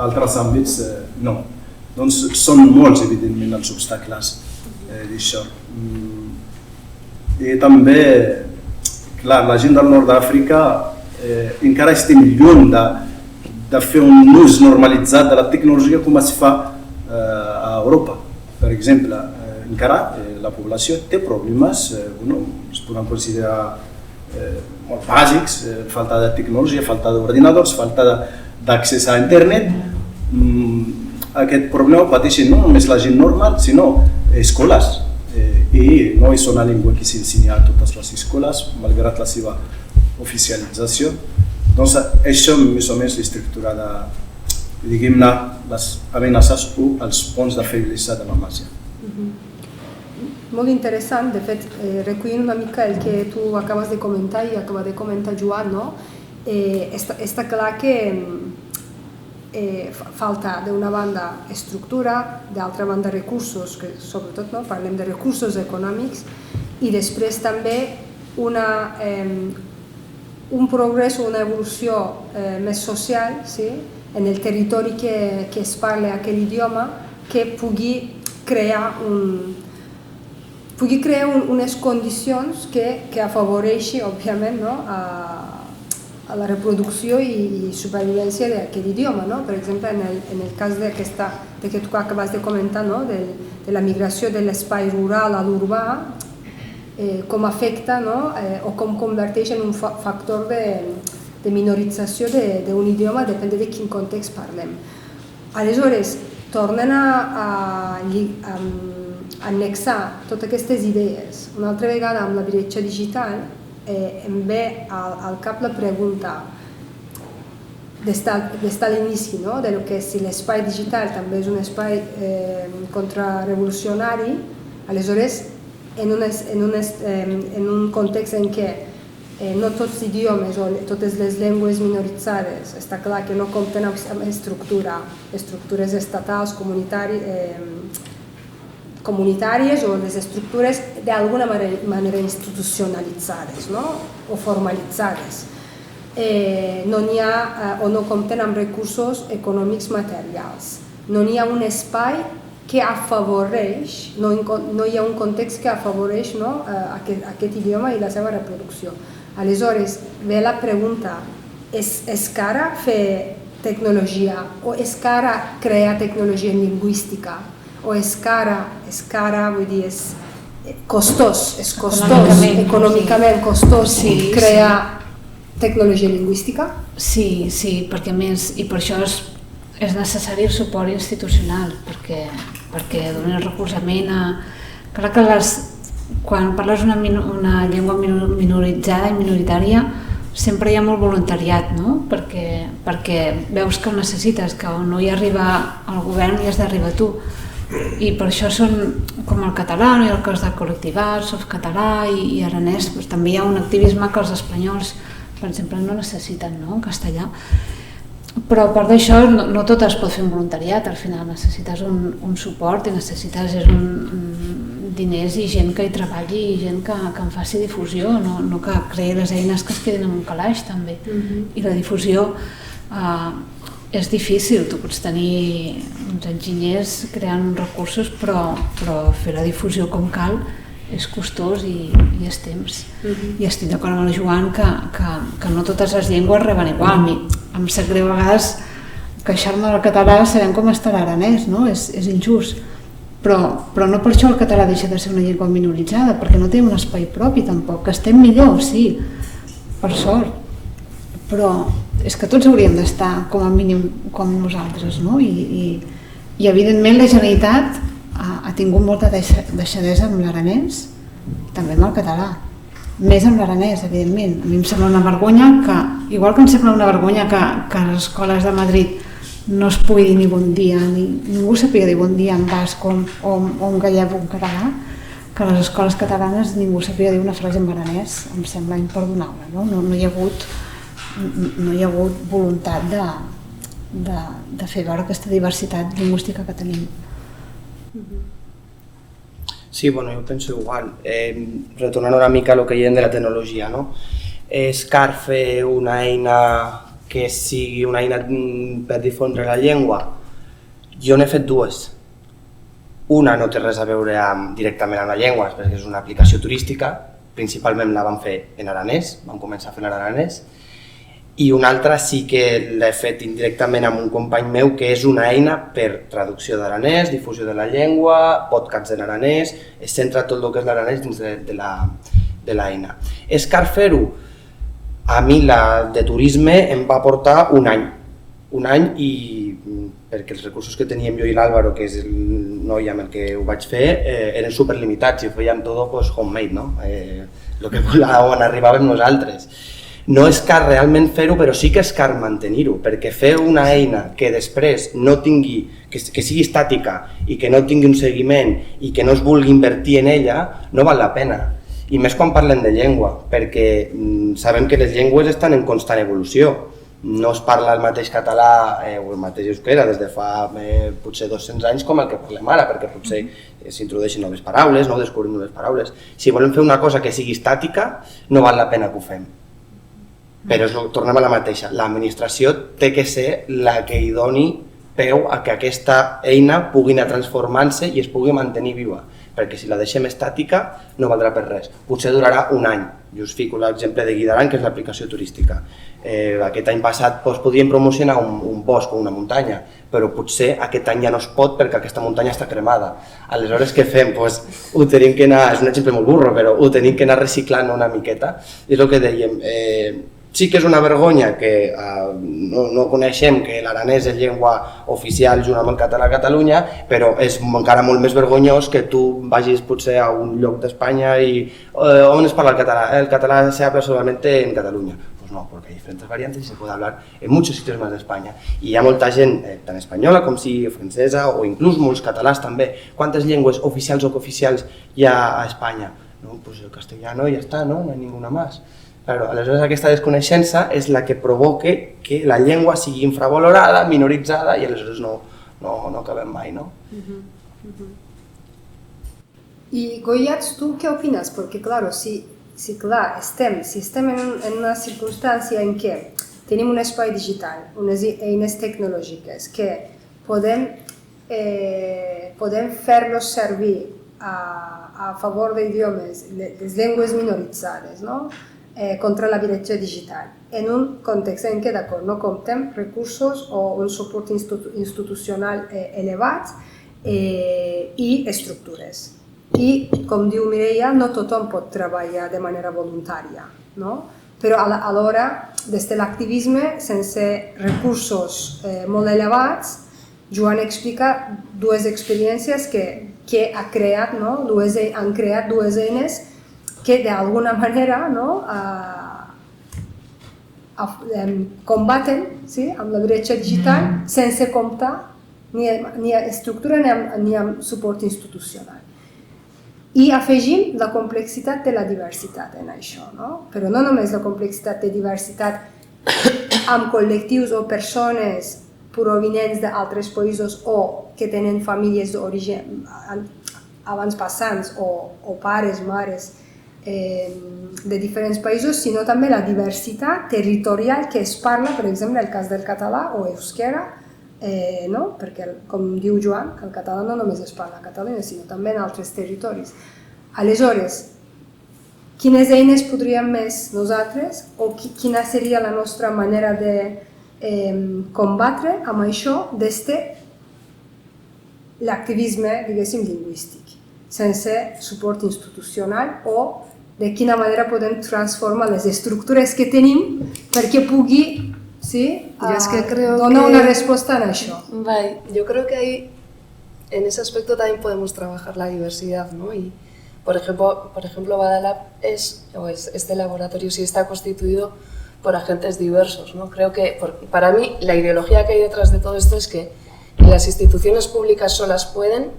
altres àmbits no. Doncs són molts, evidentment, els obstacles d'això. I també, clar, la gent del nord d'Àfrica encara estem lluny de fer un ús normalitzat de la tecnologia com es fa a Europa. Per exemple, encara la població té problemes, es poden considerar molt bàsics, falta de tecnologia, falta d'ordinadors, falta d'accés a internet. Aquest problema pateixen no només la gent normal, sinó escoles. I no és una llengua que s'ensenya a totes les escoles, malgrat la seva oficialització. Doncs això més o menys l'estructura de, diguem-ne, les amenaces o els punts de feblesa de la màgia. Molt interessant, de fet, recollint una mica el que tu acabes de comentar i acaba de comentar Joan, no? Està clar que falta d'una banda estructura, d'altra banda recursos, que sobretot parlem de recursos econòmics, i després també un progrés o una evolució més social en el territori que es parla aquell idioma, que pugui crear unes condicions que afavoreixin, òbviament, a la reproducció i supervivència d'aquest idioma. Per exemple, en el cas que tu acabes de comentar, de la migració de l'espai rural a l'urbà, com afecta o com converteix en un factor de minorització d'un idioma, depèn de quin context parlem. Aleshores, tornen a annexar totes aquestes idees. Una altra vegada, amb la bretxa digital, em ve al cap la pregunta d'estar a l'inici, de lo que si l'espai digital també és un espai contrarrevolucionari. Aleshores, en un context en què no tots els idiomes o totes les llengües minoritzades està clar que no compten amb estructures estatals, comunitàries o les estructures d'alguna manera institucionalitzades o formalitzades. No n'hi ha o no compten amb recursos econòmics materials. No n'hi ha un espai que afavoreix, no hi ha un context que afavoreix aquest idioma i la seva reproducció. Aleshores, ve la pregunta, és cara fer tecnologia o és cara crear tecnologia lingüística? O és cara, vull dir, és costós, econòmicament costós crear tecnologia lingüística? Sí, perquè més, i per això és necessari el suport institucional perquè donin recolzament a... Clar que quan parles una llengua minoritzada i minoritària sempre hi ha molt voluntariat, no? Perquè veus que ho necessites, que no hi arriba el govern i has d'arribar tu. I per això són com el català, no hi ha el cas de col·lectivar, Softcatalà i aranès, doncs també hi ha un activisme que els espanyols, per exemple, no necessiten, no? En castellà. Però a part d'això no tot es pot fer en voluntariat, al final necessites un suport i necessites diners i gent que hi treballi i gent que en faci difusió, no que creï les eines que es quedin en un calaix també. I la difusió és difícil, tu pots tenir uns enginyers creant uns recursos però fer la difusió com cal és costós i és temps. I estic d'acord amb la Joan que no totes les llengües reben igual. Em sap greu a vegades queixar-me del català sabent com està l'aranès, no? És injust. Però no per això el català deixa de ser una llengua minoritzada, perquè no té un espai propi tampoc, que estem millor, sí, per sort, però és que tots hauríem d'estar com a mínim com nosaltres, no? I evidentment la Generalitat ha tingut molta deixadesa amb l'aranès, també amb el català, més amb l'aranès, evidentment. A mi em sembla una vergonya que, igual que em sembla una vergonya que a les escoles de Madrid no es pugui dir ni bon dia, ningú sàpiga dir bon dia en basc o en gallec o en català, que a les escoles catalanes ningú sàpiga dir una frase en aranès, em sembla imperdonable, no? No hi ha hagut voluntat de fer veure aquesta diversitat lingüística que tenim. Sí, bueno, jo penso igual. Retornant una mica a lo que dèiem de la tecnologia, no? És car fer una eina que sigui una eina per difondre la llengua? Jo n'he fet dues. Una no té res a veure directament amb la llengua, perquè és una aplicació turística, principalment la vam fer en aranès, vam començar a fer en aranès, i una altra sí que l'he fet indirectament amb un company meu, que és una eina per traducció d'aranès, difusió de la llengua, podcasts en aranès, es centra tot el que és l'aranès dins de l'eina. És car fer-ho? A mi la de turisme em va portar un any i perquè els recursos que teníem jo i l'Àlvaro, que és el noi amb el que ho vaig fer, eren superlimitats i ho fèiem tot homemade, no? El que on arribàvem nosaltres. No és car realment fer-ho, però sí que és car mantenir-ho, perquè fer una eina que després no tingui, que sigui estàtica i que no tingui un seguiment i que no es vulgui invertir en ella, no val la pena. I més quan parlem de llengua, perquè sabem que les llengües estan en constant evolució. No es parla el mateix català o el mateix euskera des de fa potser 200 anys com el que parlem ara, perquè potser s'introdueixen noves paraules, no descobrim noves paraules. Si volem fer una cosa que sigui estàtica, no val la pena que ho fem. Però tornem a la mateixa, l'administració té que ser la que hi doni peu a que aquesta eina pugui anar transformant-se i es pugui mantenir viva, perquè si la deixem estàtica no valdrà per res. Potser durarà un any. Jo us fico l'exemple de Guidaran, que és l'aplicació turística. Aquest any passat podíem promocionar un bosc o una muntanya, però potser aquest any ja no es pot perquè aquesta muntanya està cremada. Aleshores, què fem? Ho tenim que anar, és un exemple molt burro, però ho tenim que anar reciclant una miqueta. És el que dèiem, sí que és una vergonya que no coneixem que l'aranès és llengua oficial junt amb el català a Catalunya, però és encara molt més vergonyós que tu vagis potser a un lloc d'Espanya i on es parla el català? El català se habla solamente en Cataluña. Pues no, porque hay diferentes variantes y se puede hablar en muchos sitios más de España. I hi ha molta gent, tant espanyola com si francesa o inclús molts catalans també. Quantes llengües oficials o cooficials hi ha a Espanya? No, pues el castellano i ja està, no? No hi ha ninguna más. Claro, aleshores aquesta desconeixença és la que provoca que la llengua sigui infravalorada, minoritzada i aleshores no acabem mai, no? I Goiats, tu què opines? Perquè, claro, si estem en una circumstància en què tenim un espai digital, unes eines tecnològiques que podem fer-los servir a favor d'idiomes, les llengües minoritzades, no? Contra la violència digital, en un context en què no comptem recursos o un suport institucional elevat i estructures. I, com diu Mireia, no tothom pot treballar de manera voluntària, no? però alhora, des de l'activisme, sense recursos molt elevats, Joan explica dues experiències que ha creat, no? Han creat dues eines que d'alguna manera, no? Combaten, sí? Amb la bretxa digital sense comptar ni amb estructura ni amb suport institucional. I afegim la complexitat de la diversitat en això, no? Però no només la complexitat de diversitat amb col·lectius o persones provinents d'altres països o que tenen famílies d'origen avantpassants o pares, mares de diferents països, sinó també la diversitat territorial que es parla, per exemple, en el cas del català o euskera, no? Perquè, com diu Joan, el català no només es parla a Catalunya, sinó també en altres territoris. Aleshores, quines eines podríem més nosaltres o quina seria la nostra manera de combatre amb això des de l'activisme, diguéssim, lingüístic, sense suport institucional o de quina manera podem transformar les estructures que tenim perquè pugui donar una respuesta en eso. Vale, yo creo que ahí, en ese aspecto también podemos trabajar la diversidad, ¿no? Y, por ejemplo, Badalab este laboratorio sí está constituido por agentes diversos, ¿no? Creo que, para mí, la ideología que hay detrás de todo esto es que ni las instituciones públicas solas pueden,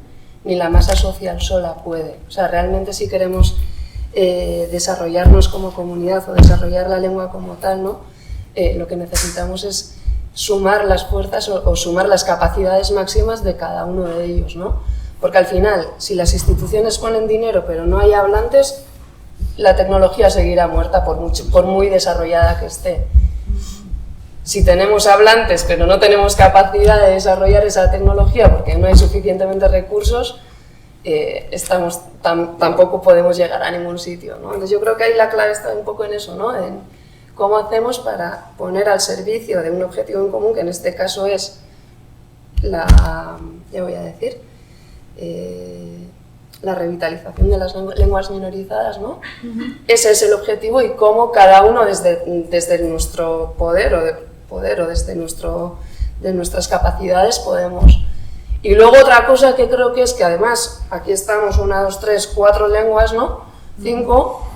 ni la masa social sola puede. O sea, realmente si queremos desarrollarnos como comunidad o desarrollar la lengua como tal, ¿no? Lo que necesitamos es sumar las fuerzas o sumar las capacidades máximas de cada uno de ellos, ¿no? Porque al final, si las instituciones ponen dinero pero no hay hablantes, la tecnología seguirá muerta por muy desarrollada que esté. Si tenemos hablantes pero no tenemos capacidad de desarrollar esa tecnología porque no hay suficientemente recursos, tampoco podemos llegar a ningún sitio, ¿no? Entonces yo creo que ahí la clave está un poco en eso, ¿no? En cómo hacemos para poner al servicio de un objetivo en común, que en este caso es la revitalización de las lenguas minorizadas, ¿no? Ese es el objetivo y cómo cada uno desde nuestro poder o desde nuestras capacidades podemos. Y luego otra cosa que creo que es que además aquí estamos 1, 2, 3, 4 lenguas, ¿no? 5,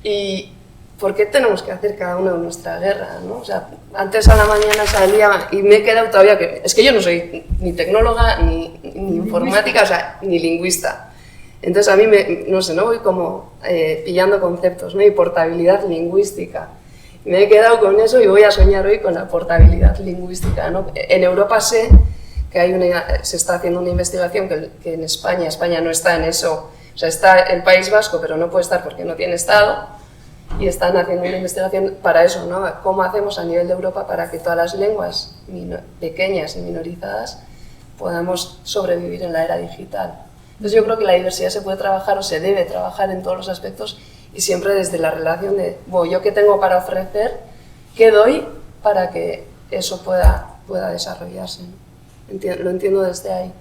y ¿por qué tenemos que hacer cada uno de nuestra guerra, ¿no? O sea, antes a la mañana salía y me he quedado todavía que es que yo no soy ni tecnóloga ni informática, o sea, ni lingüista. Entonces a mí no voy como pillando conceptos, ¿no? Y portabilidad lingüística. Me he quedado con eso y voy a soñar hoy con la portabilidad lingüística, ¿no? En Europa sé que se está haciendo una investigación que en España no está en eso, o sea, está el País Vasco, pero no puede estar porque no tiene Estado, y están haciendo una investigación para eso, ¿no? Cómo hacemos a nivel de Europa para que todas las lenguas pequeñas y minorizadas podamos sobrevivir en la era digital. Entonces yo creo que la diversidad se puede trabajar o se debe trabajar en todos los aspectos y siempre desde la relación de, bueno, yo qué tengo para ofrecer, qué doy para que eso pueda desarrollarse, ¿no? Lo entiendo desde ahí,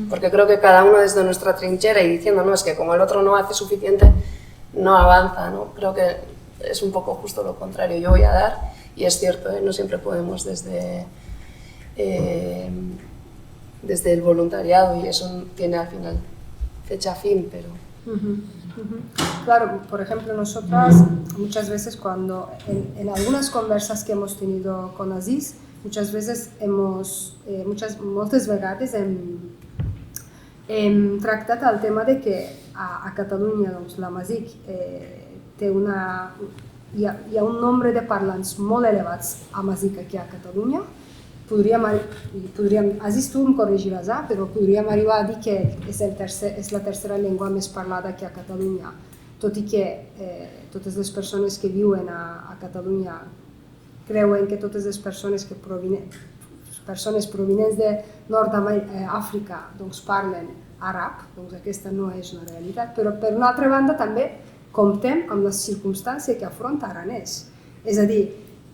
porque creo que cada uno desde nuestra trinchera y diciendo, no, es que como el otro no hace suficiente, no avanza, ¿no? Creo que es un poco justo lo contrario, yo voy a dar, y es cierto, no siempre podemos desde el voluntariado, y eso tiene al final fecha fin, pero... Claro, por ejemplo, nosotras muchas veces cuando en algunas conversas que hemos tenido con Aziz, muchas veces moltes vegades hem tractat el tema de que a Catalunya, doncs, la Masic hi ha un nombre de parlants molt elevats a Masic aquí a Catalunya. Aziz, tu em corregiràs, però podríem arribar a dir que és la tercera llengua més parlada aquí a Catalunya, tot i que totes les persones que viuen a Catalunya creuen que totes les persones provinents de nord d'Àfrica parlen àrab, doncs aquesta no és una realitat, però per una altra banda també comptem amb la circumstància que afronta Aranès. És a dir,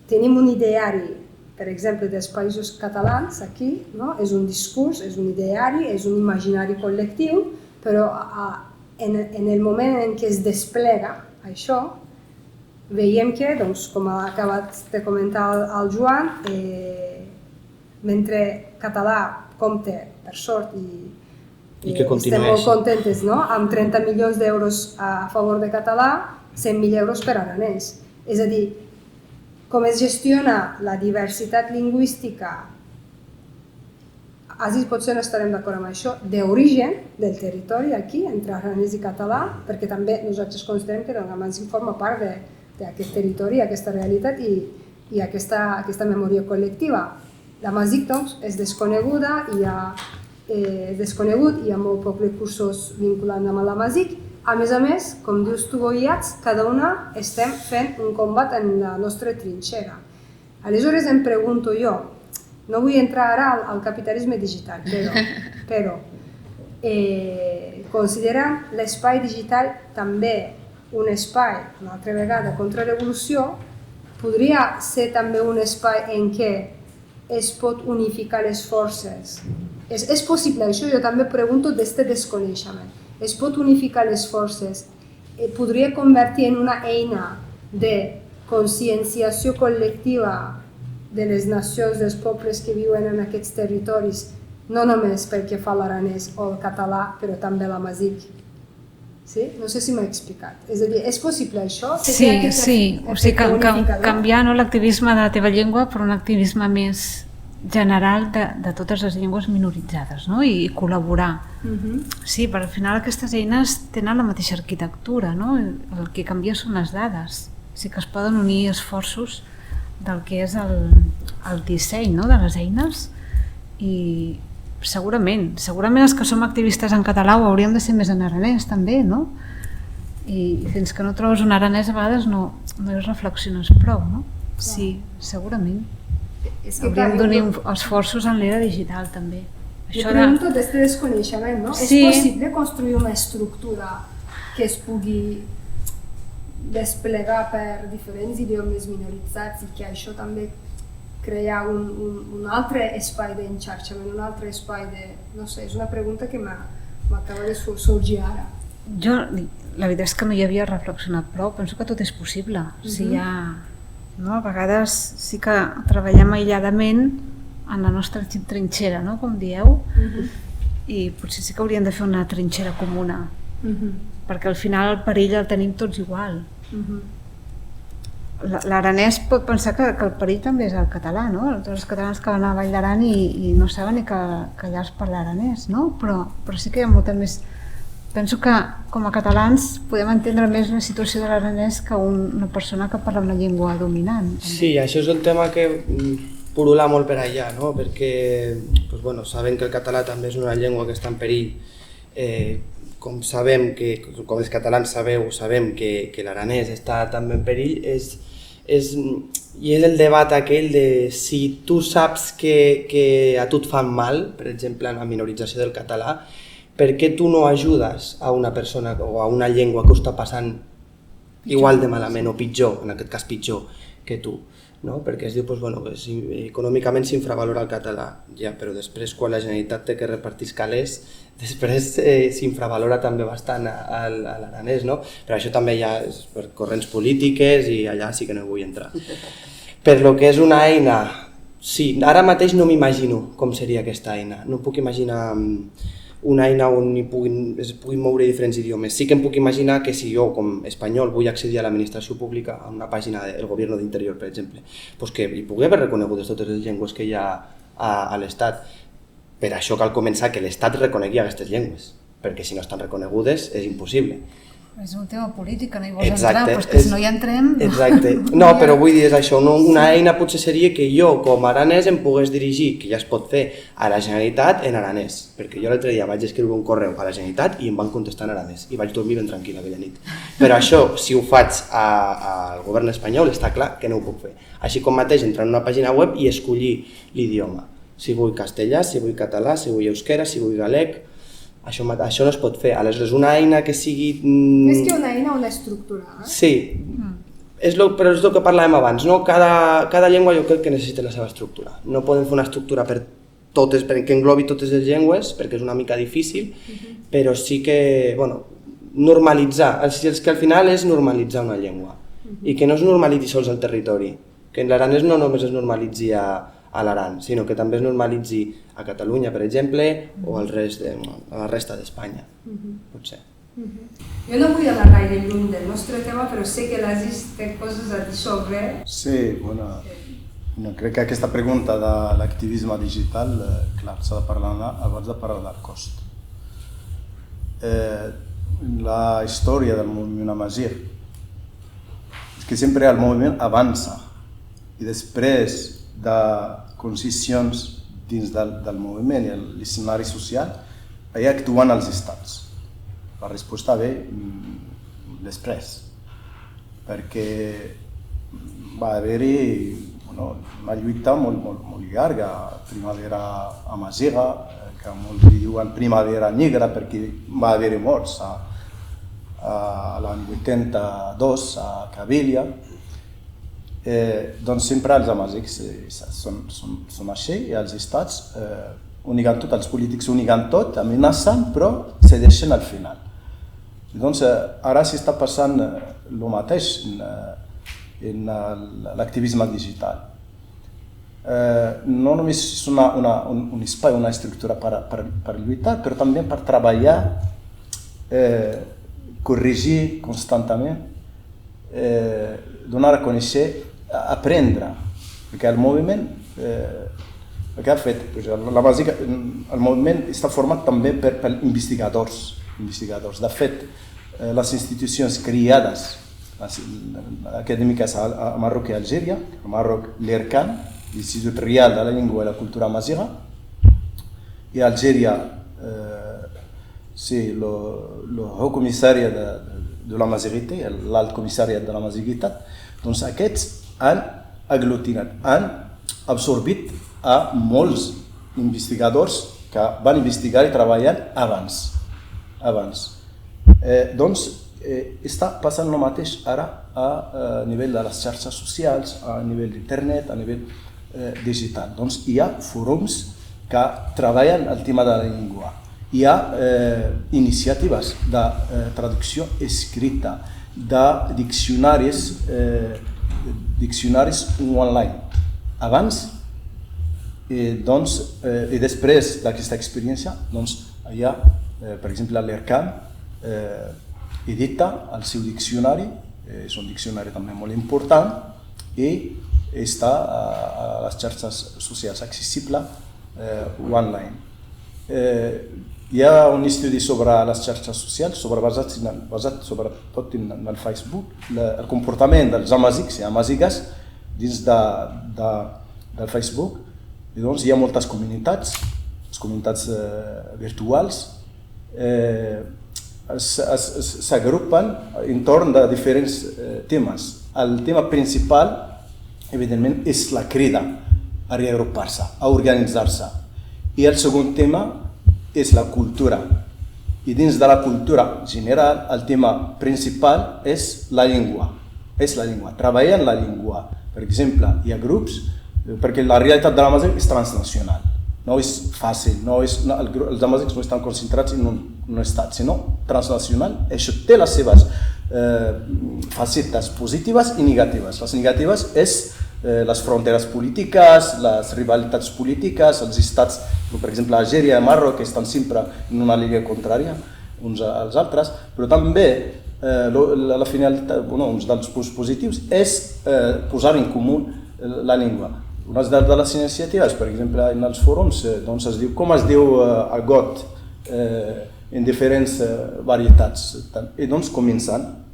tenim un ideari, per exemple, dels països catalans aquí, és un discurs, és un ideari, és un imaginari col·lectiu, però en el moment en què es desplega això, veiem que, doncs, com ha acabat de comentar el Joan, mentre català compta, per sort, I que estem molt contentes, no? Amb 30 milions d'euros a favor de català, 100.000 euros per aranès. És a dir, com es gestiona la diversitat lingüística, així potser no estarem d'acord amb això, d'origen del territori aquí, entre aranès i català, perquè també nosaltres considerem que la Masic forma part d'aquest territori, aquesta realitat i aquesta memòria col·lectiva. La Masic, doncs, és desconeguda, és desconegut, hi ha molt pocs recursos vinculant amb la Masic. A més, com dius tu, Boiats, cada una estem fent un combat en la nostra trinxera. Aleshores em pregunto jo, no vull entrar ara al capitalisme digital, però considerant l'espai digital també un espai, una altra vegada, contra-revolució, podria ser també un espai en què es pot unificar les forces. És possible això? Jo també pregunto d'este desconeixement. Es pot unificar les forces? Podria convertir en una eina de conscienciació col·lectiva de les nacions, dels pobles que viuen en aquests territoris, no només perquè fa l'aranès o el català, però també la Masic. Sí? No sé si m'he explicat. És a dir, és possible això? Sí. O sigui, canviar l'activisme de la teva llengua per un activisme més general de totes les llengües minoritzades, no? I col·laborar. Sí, perquè al final aquestes eines tenen la mateixa arquitectura, no? El que canvia són les dades. Sí que es poden unir esforços del que és el disseny, no? De les eines, i segurament els que som activistes en català ho hauríem de ser més en aranès també, no? I fins que no trobes un aranès a vegades no hi reflexiones prou, no? Sí, segurament. Hauríem d'unir esforços en l'era digital també. Jo pregunto d'este desconeixement, no? És possible construir una estructura que es pugui desplegar per diferents idiomes minoritzats i que això també crear un altre espai d'enxarxament, un altre espai de... No sé, és una pregunta que m'acaba de sorgir ara. Jo, la veritat és que no hi havia reflexionat prou, penso que tot és possible. Si hi ha... A vegades sí que treballem aïlladament en la nostra trinxera, com dieu, i potser sí que hauríem de fer una trinxera comuna, perquè al final el perill el tenim tots igual. L'aranès pot pensar que el perill també és el català, no? Tots els catalans que van a Vall d'Aran i no saben ni que allà es parla aranès, no? Però sí que hi ha molta més... Penso que com a catalans podem entendre més la situació de l'aranès que una persona que parla una llengua dominant. Sí, això és el tema que purula molt per allà, no? Perquè sabem que el català també és una llengua que està en perill. Com els catalans sabem que l'aranès està també en perill, i és el debat aquell de si tu saps que a tu et fan mal, per exemple en la minorització del català, per què tu no ajudes a una persona o a una llengua que ho està passant igual de malament o pitjor, en aquest cas pitjor que tu, no? Perquè es diu econòmicament s'infravalora el català, ja, però després quan la Generalitat té que repartir calés, després s'infravalora també bastant a l'aranès, no? Però això també ja és per corrents polítiques i allà sí que no hi vull entrar. Per lo que és una eina, sí, ara mateix no m'imagino com seria aquesta eina, no puc imaginar una eina on es puguin moure diferents idiomes. Sí que em puc imaginar que si jo, com espanyol, vull accedir a l'administració pública, a una pàgina del Govern d'Interior, per exemple, que hi pugui haver reconegudes totes les llengües que hi ha a l'Estat. Per això cal començar que l'Estat reconegui aquestes llengües, perquè si no estan reconegudes és impossible. És un tema polític que no hi vols entrar, però és que si no hi entrem... Exacte. No, però vull dir, és això, una eina potser seria que jo, com a aranès, em pogués dirigir, que ja es pot fer, a la Generalitat en aranès. Perquè jo l'altre dia vaig escriure un correu a la Generalitat i em van contestar en aranès, i vaig dormir ben tranquil aquella nit. Però això, si ho faig al govern espanyol, està clar que no ho puc fer. Així com mateix, entrar en una pàgina web i escollir l'idioma. Si vull castellà, si vull català, si vull euskera, si vull galec... Això no es pot fer. Aleshores, una eina que sigui... Més que una eina, una estructura. Sí, però és el que parlàvem abans, no? Cada llengua jo crec que necessita la seva estructura. No podem fer una estructura per totes, perquè englobi totes les llengües, perquè és una mica difícil, però sí que, normalitzar, el que al final és normalitzar una llengua. i que no es normalitzi sols al territori, que l'aranès no només es normalitzi a l'Aran, sinó que també es normalitzi a Catalunya, per exemple, o a la resta d'Espanya, potser. Jo no vull anar gaire lluny del nostre tema, però sé que l'Aziz té coses a dir sobre... Sí, bueno, crec que aquesta pregunta de l'activisme digital, clar, s'ha de parlar abans de parlar del cost. La història del moviment amazigh és que sempre el moviment avança i després de concisions dins del moviment i l'escenari social, allà actuen els estats. La resposta ve després, perquè va haver-hi una lluita molt llarga, primavera amazigha, que molts diuen primavera negra perquè va haver-hi morts a l'any 82 a Kabylia. Doncs sempre els amazics són així i els estats ho neguen tot, els polítics ho neguen tot, amenacen però cedeixen al final. Doncs ara s'està passant el mateix en l'activisme digital. No només és un espai, una estructura per lluitar, però també per treballar, corregir constantment, donar a conèixer, aprendre, perquè el moviment que ha fet, el moviment està format també per investigadors. De fet, les institucions creades acadèmiques a Marroc i Algèria, a Marroc l'ERCAN, l'Institut Real de la Llengua i la Cultura Amazigha, i a Algèria el Haut Comissariat de l'Amazighitat, l'Alt Comissariat de l'Amazighitat, doncs aquests han aglutinat, han absorbit a molts investigadors que van investigar i treballar abans. Doncs està passant el mateix ara a nivell de les xarxes socials, a nivell d'internet, a nivell digital. Doncs hi ha fòrums que treballen el tema de la llengua. Hi ha iniciatives de traducció escrita, de diccionaris online. Abans, i després d'aquesta experiència, hi ha, per exemple, l'ERCAN edita el seu diccionari, és un diccionari també molt important, i està a les xarxes socials accessible online. Hi ha un estudi sobre les xarxes socials, basat sobretot en el Facebook, el comportament dels amazics i amazigues dins del Facebook. I doncs hi ha moltes comunitats, les comunitats virtuals, s'agrupen entorn de diferents temes. El tema principal, evidentment, és la crida a reagrupar-se, a organitzar-se. I el segon tema és la cultura. I dins de la cultura general, el tema principal és la llengua. Treballar en la llengua. Per exemple, hi ha grups, perquè la realitat de l'amazigh és transnacional. No és fàcil, els amazics no estan concentrats en un estat, sinó transnacional. Això té les seves facetes positives i negatives. Les negatives és les fronteres polítiques, les rivalitats polítiques, els estats, per exemple, Algèria i Marroc estan sempre en una línia contrària uns als altres, però també la finalitat, un dels punts positius és posar en comú la llengua. Una de les iniciatives, per exemple, en els fòrums, es diu com es diu a got en diferents varietats. I doncs comencen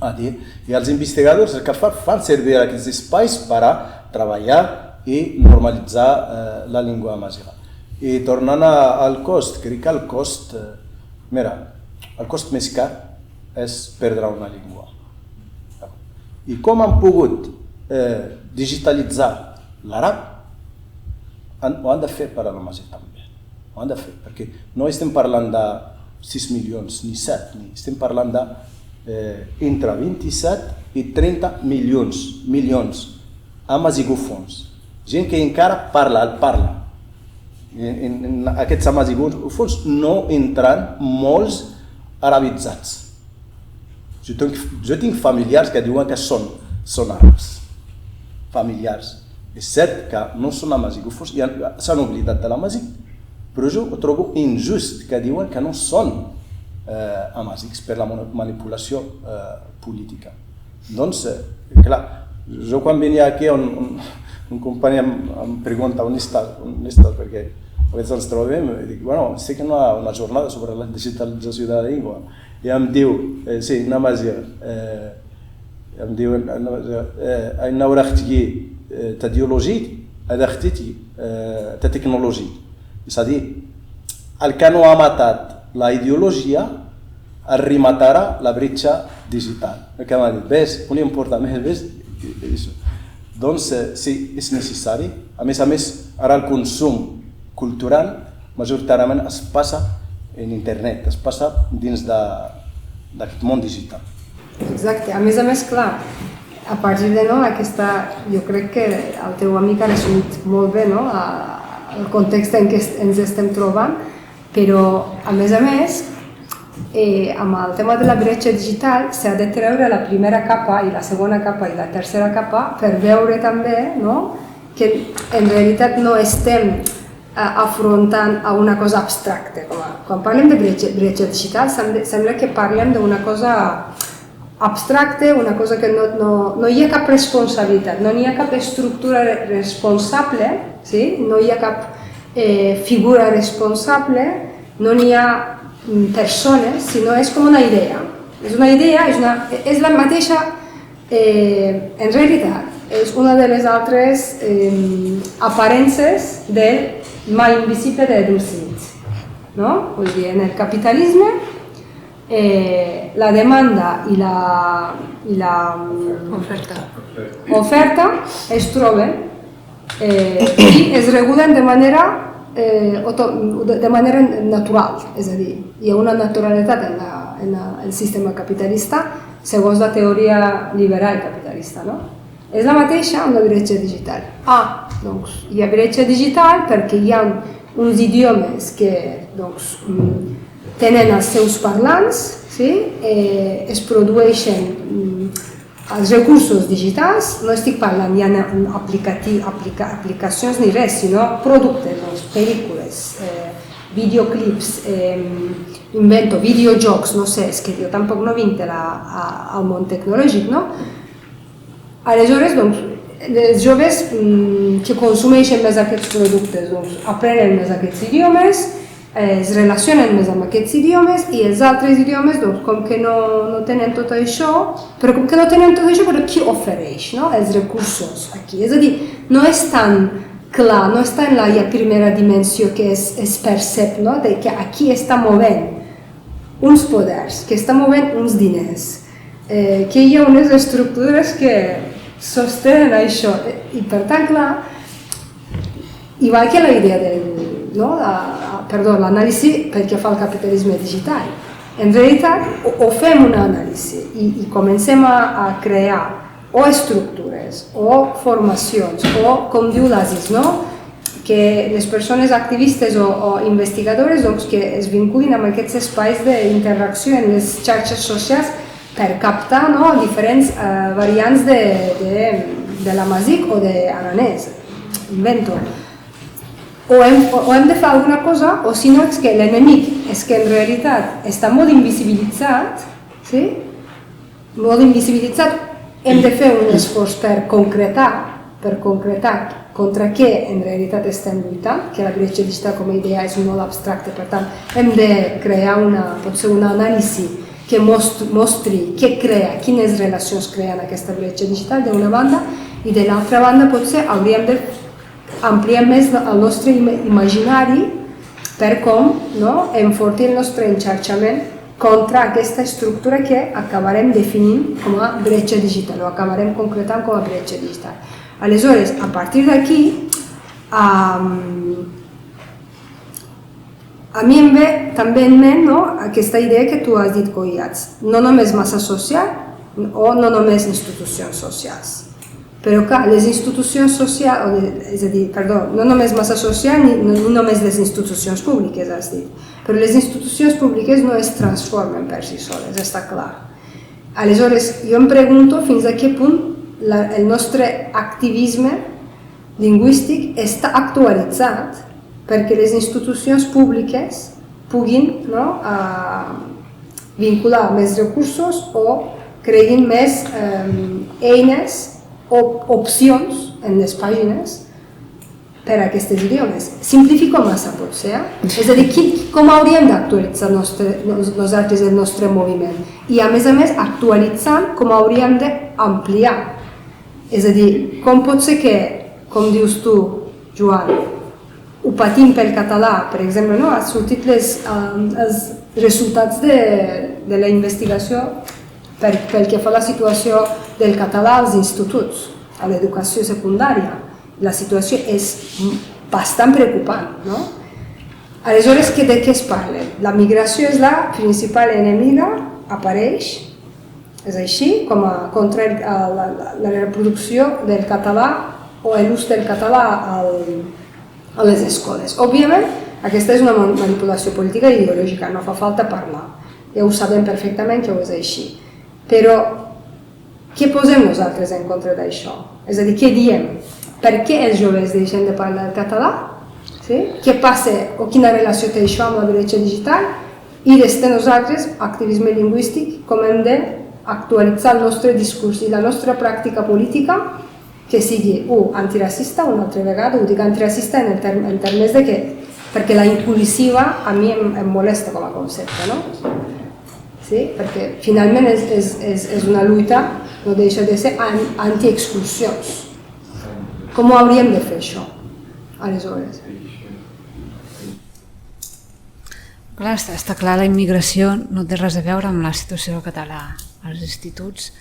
a dir, i els investigadors el que fan servir aquests espais per a treballar i normalitzar la llengua amazigha. I tornant al cost, crec que el cost més car és perdre una llengua. I com han pogut digitalitzar l'àrab, ho han de fer per a l'amazigh també. Ho han de fer, perquè no estem parlant de 6 milions ni 7, estem parlant de entre 27 i 30 milions amazigòfons. Gent que encara parla. En aquests amazigòfons no entran molts arabitzats. Jo tinc familiars que diuen que són són àrabs, familiars. És cert que no són amazigòfons, s'han oblidat de l'amazic, però jo ho trobo injust que diuen que no són amazics per la manipulació política. Doncs, clar, jo quan venia aquí, un company em pregunta on estàs, perquè a vegades ens trobem i dic, bueno, sé que una jornada sobre la digitalització de la llengua, i em diu, sí, Namazir, em diu, أين ورختي تديولوجي هذا اختتي تكنولوجي. És a dir, el que no ha matat la ideologia es rematarà la bretxa digital. El que m'ha dit, ves, un importa més, ves, doncs sí, és necessari. A més, ara el consum cultural majoritàriament es passa en internet, es passa dins d'aquest món digital. Exacte, a més, clar, a partir de aquesta, jo crec que el teu amic ha resumit molt bé el context en què ens estem trobant, però a més, amb el tema de la bretxa digital s'ha de treure la primera capa i la segona capa i la tercera capa per veure també que en realitat no estem afrontant a una cosa abstracta. Quan parlem de bretxa digital sembla que parlem d'una cosa abstracte, una cosa que no hi ha cap responsabilitat, no hi ha cap estructura responsable, sí? No hi ha cap figura responsable, no hi ha persones, sinó és com una idea. És una idea, és la mateixa, en realitat, és una de les altres aparences del mai invisible de Dulcich. No? Vull dir, en el capitalisme, la demanda i la oferta es troben i es regulen de manera natural, és a dir, hi ha una naturalitat en el sistema capitalista segons la teoria liberal capitalista. És la mateixa amb la bretxa digital. Doncs hi ha bretxa digital perquè hi ha uns idiomes que tenen els seus parlants, es produeixen els recursos digitals, no estic parlant ja aplicacions ni res, sinó productes, pel·lícules, videoclips, videojocs, no sé, és que jo tampoc no vinc al món tecnològic, no? Aleshores, els joves que consumeixen més aquests productes aprenen més aquests idiomes, es relacionen més amb aquests idiomes i els altres idiomes, com que no tenen tot això, però qui ofereix els recursos aquí? És a dir, no és tan clar, no està en la primera dimensió que es percep, que aquí està movent uns poders, que està movent uns diners, que hi ha unes estructures que sostenen això. I per tant, clar, igual que la idea l'anàlisi pel que fa al capitalisme digital. En realitat, o fem una anàlisi i comencem a crear o estructures, o formacions, o, com diu l'Aziz, que les persones activistes o investigadores que es vinculin amb aquests espais d'interacció en les xarxes socials per captar diferents variants de l'amazic o d'aranès. Invento. O hem de fer alguna cosa, o si no és que l'enemic és que en realitat està molt invisibilitzat, hem de fer un esforç per concretar contra què en realitat estem lluitant, que la bretxa digital com a idea és molt abstracta, per tant hem de crear potser una anàlisi que mostri què crea, quines relacions creen aquesta bretxa digital d'una banda, i de l'altra banda potser hauríem de ampliar més el nostre imaginari per com enfortir el nostre enxarxament contra aquesta estructura que acabarem definint com a bretxa digital o acabarem concretant com a bretxa digital. Aleshores, a partir d'aquí, a mi em ve també en ment aquesta idea que tu has dit, Koyats, no només massa social o no només institucions socials. Però clar, les institucions socials, és a dir, no només massa social ni només les institucions públiques, has dit, però les institucions públiques no es transformen per si soles, està clar. Aleshores, jo em pregunto fins a quin punt el nostre activisme lingüístic està actualitzat perquè les institucions públiques puguin vincular més recursos o creguin més eines o opcions en les pàgines per a aquests idiomes. Simplifico massa, potser. És a dir, com hauríem d'actualitzar nosaltres el nostre moviment? I a més, actualitzant com hauríem d'ampliar. És a dir, com pot ser que, com dius tu, Joan, ho patim pel català, per exemple, han sortit els resultats de la investigació pel que fa a la situació del català als instituts, a l'educació secundària. La situació és bastant preocupant, no? Aleshores, de què es parla? La migració és la principal enemiga, apareix, és així, contra la reproducció del català o l'ús del català a les escoles. Òbviament, aquesta és una manipulació política i ideològica, no fa falta parlar. Ja ho sabem perfectament que ho és així. Però, què posem nosaltres en contra d'això? És a dir, què diem? Per què els joves deixen de parlar el català? Què passa o quina relació té això amb la bretxa digital? I des de nosaltres, activisme lingüístic, com hem d'actualitzar el nostre discurs i la nostra pràctica política que sigui, antiracista, una altra vegada, ho dic antiracista en termes de que, perquè la inclusiva a mi em molesta com a concepte, no? Perquè finalment és una lluita, no deixa de ser anti-exclusions. Com ho hauríem de fer això, aleshores? Clar, està clar, la immigració no té res a veure amb la situació del català als instituts.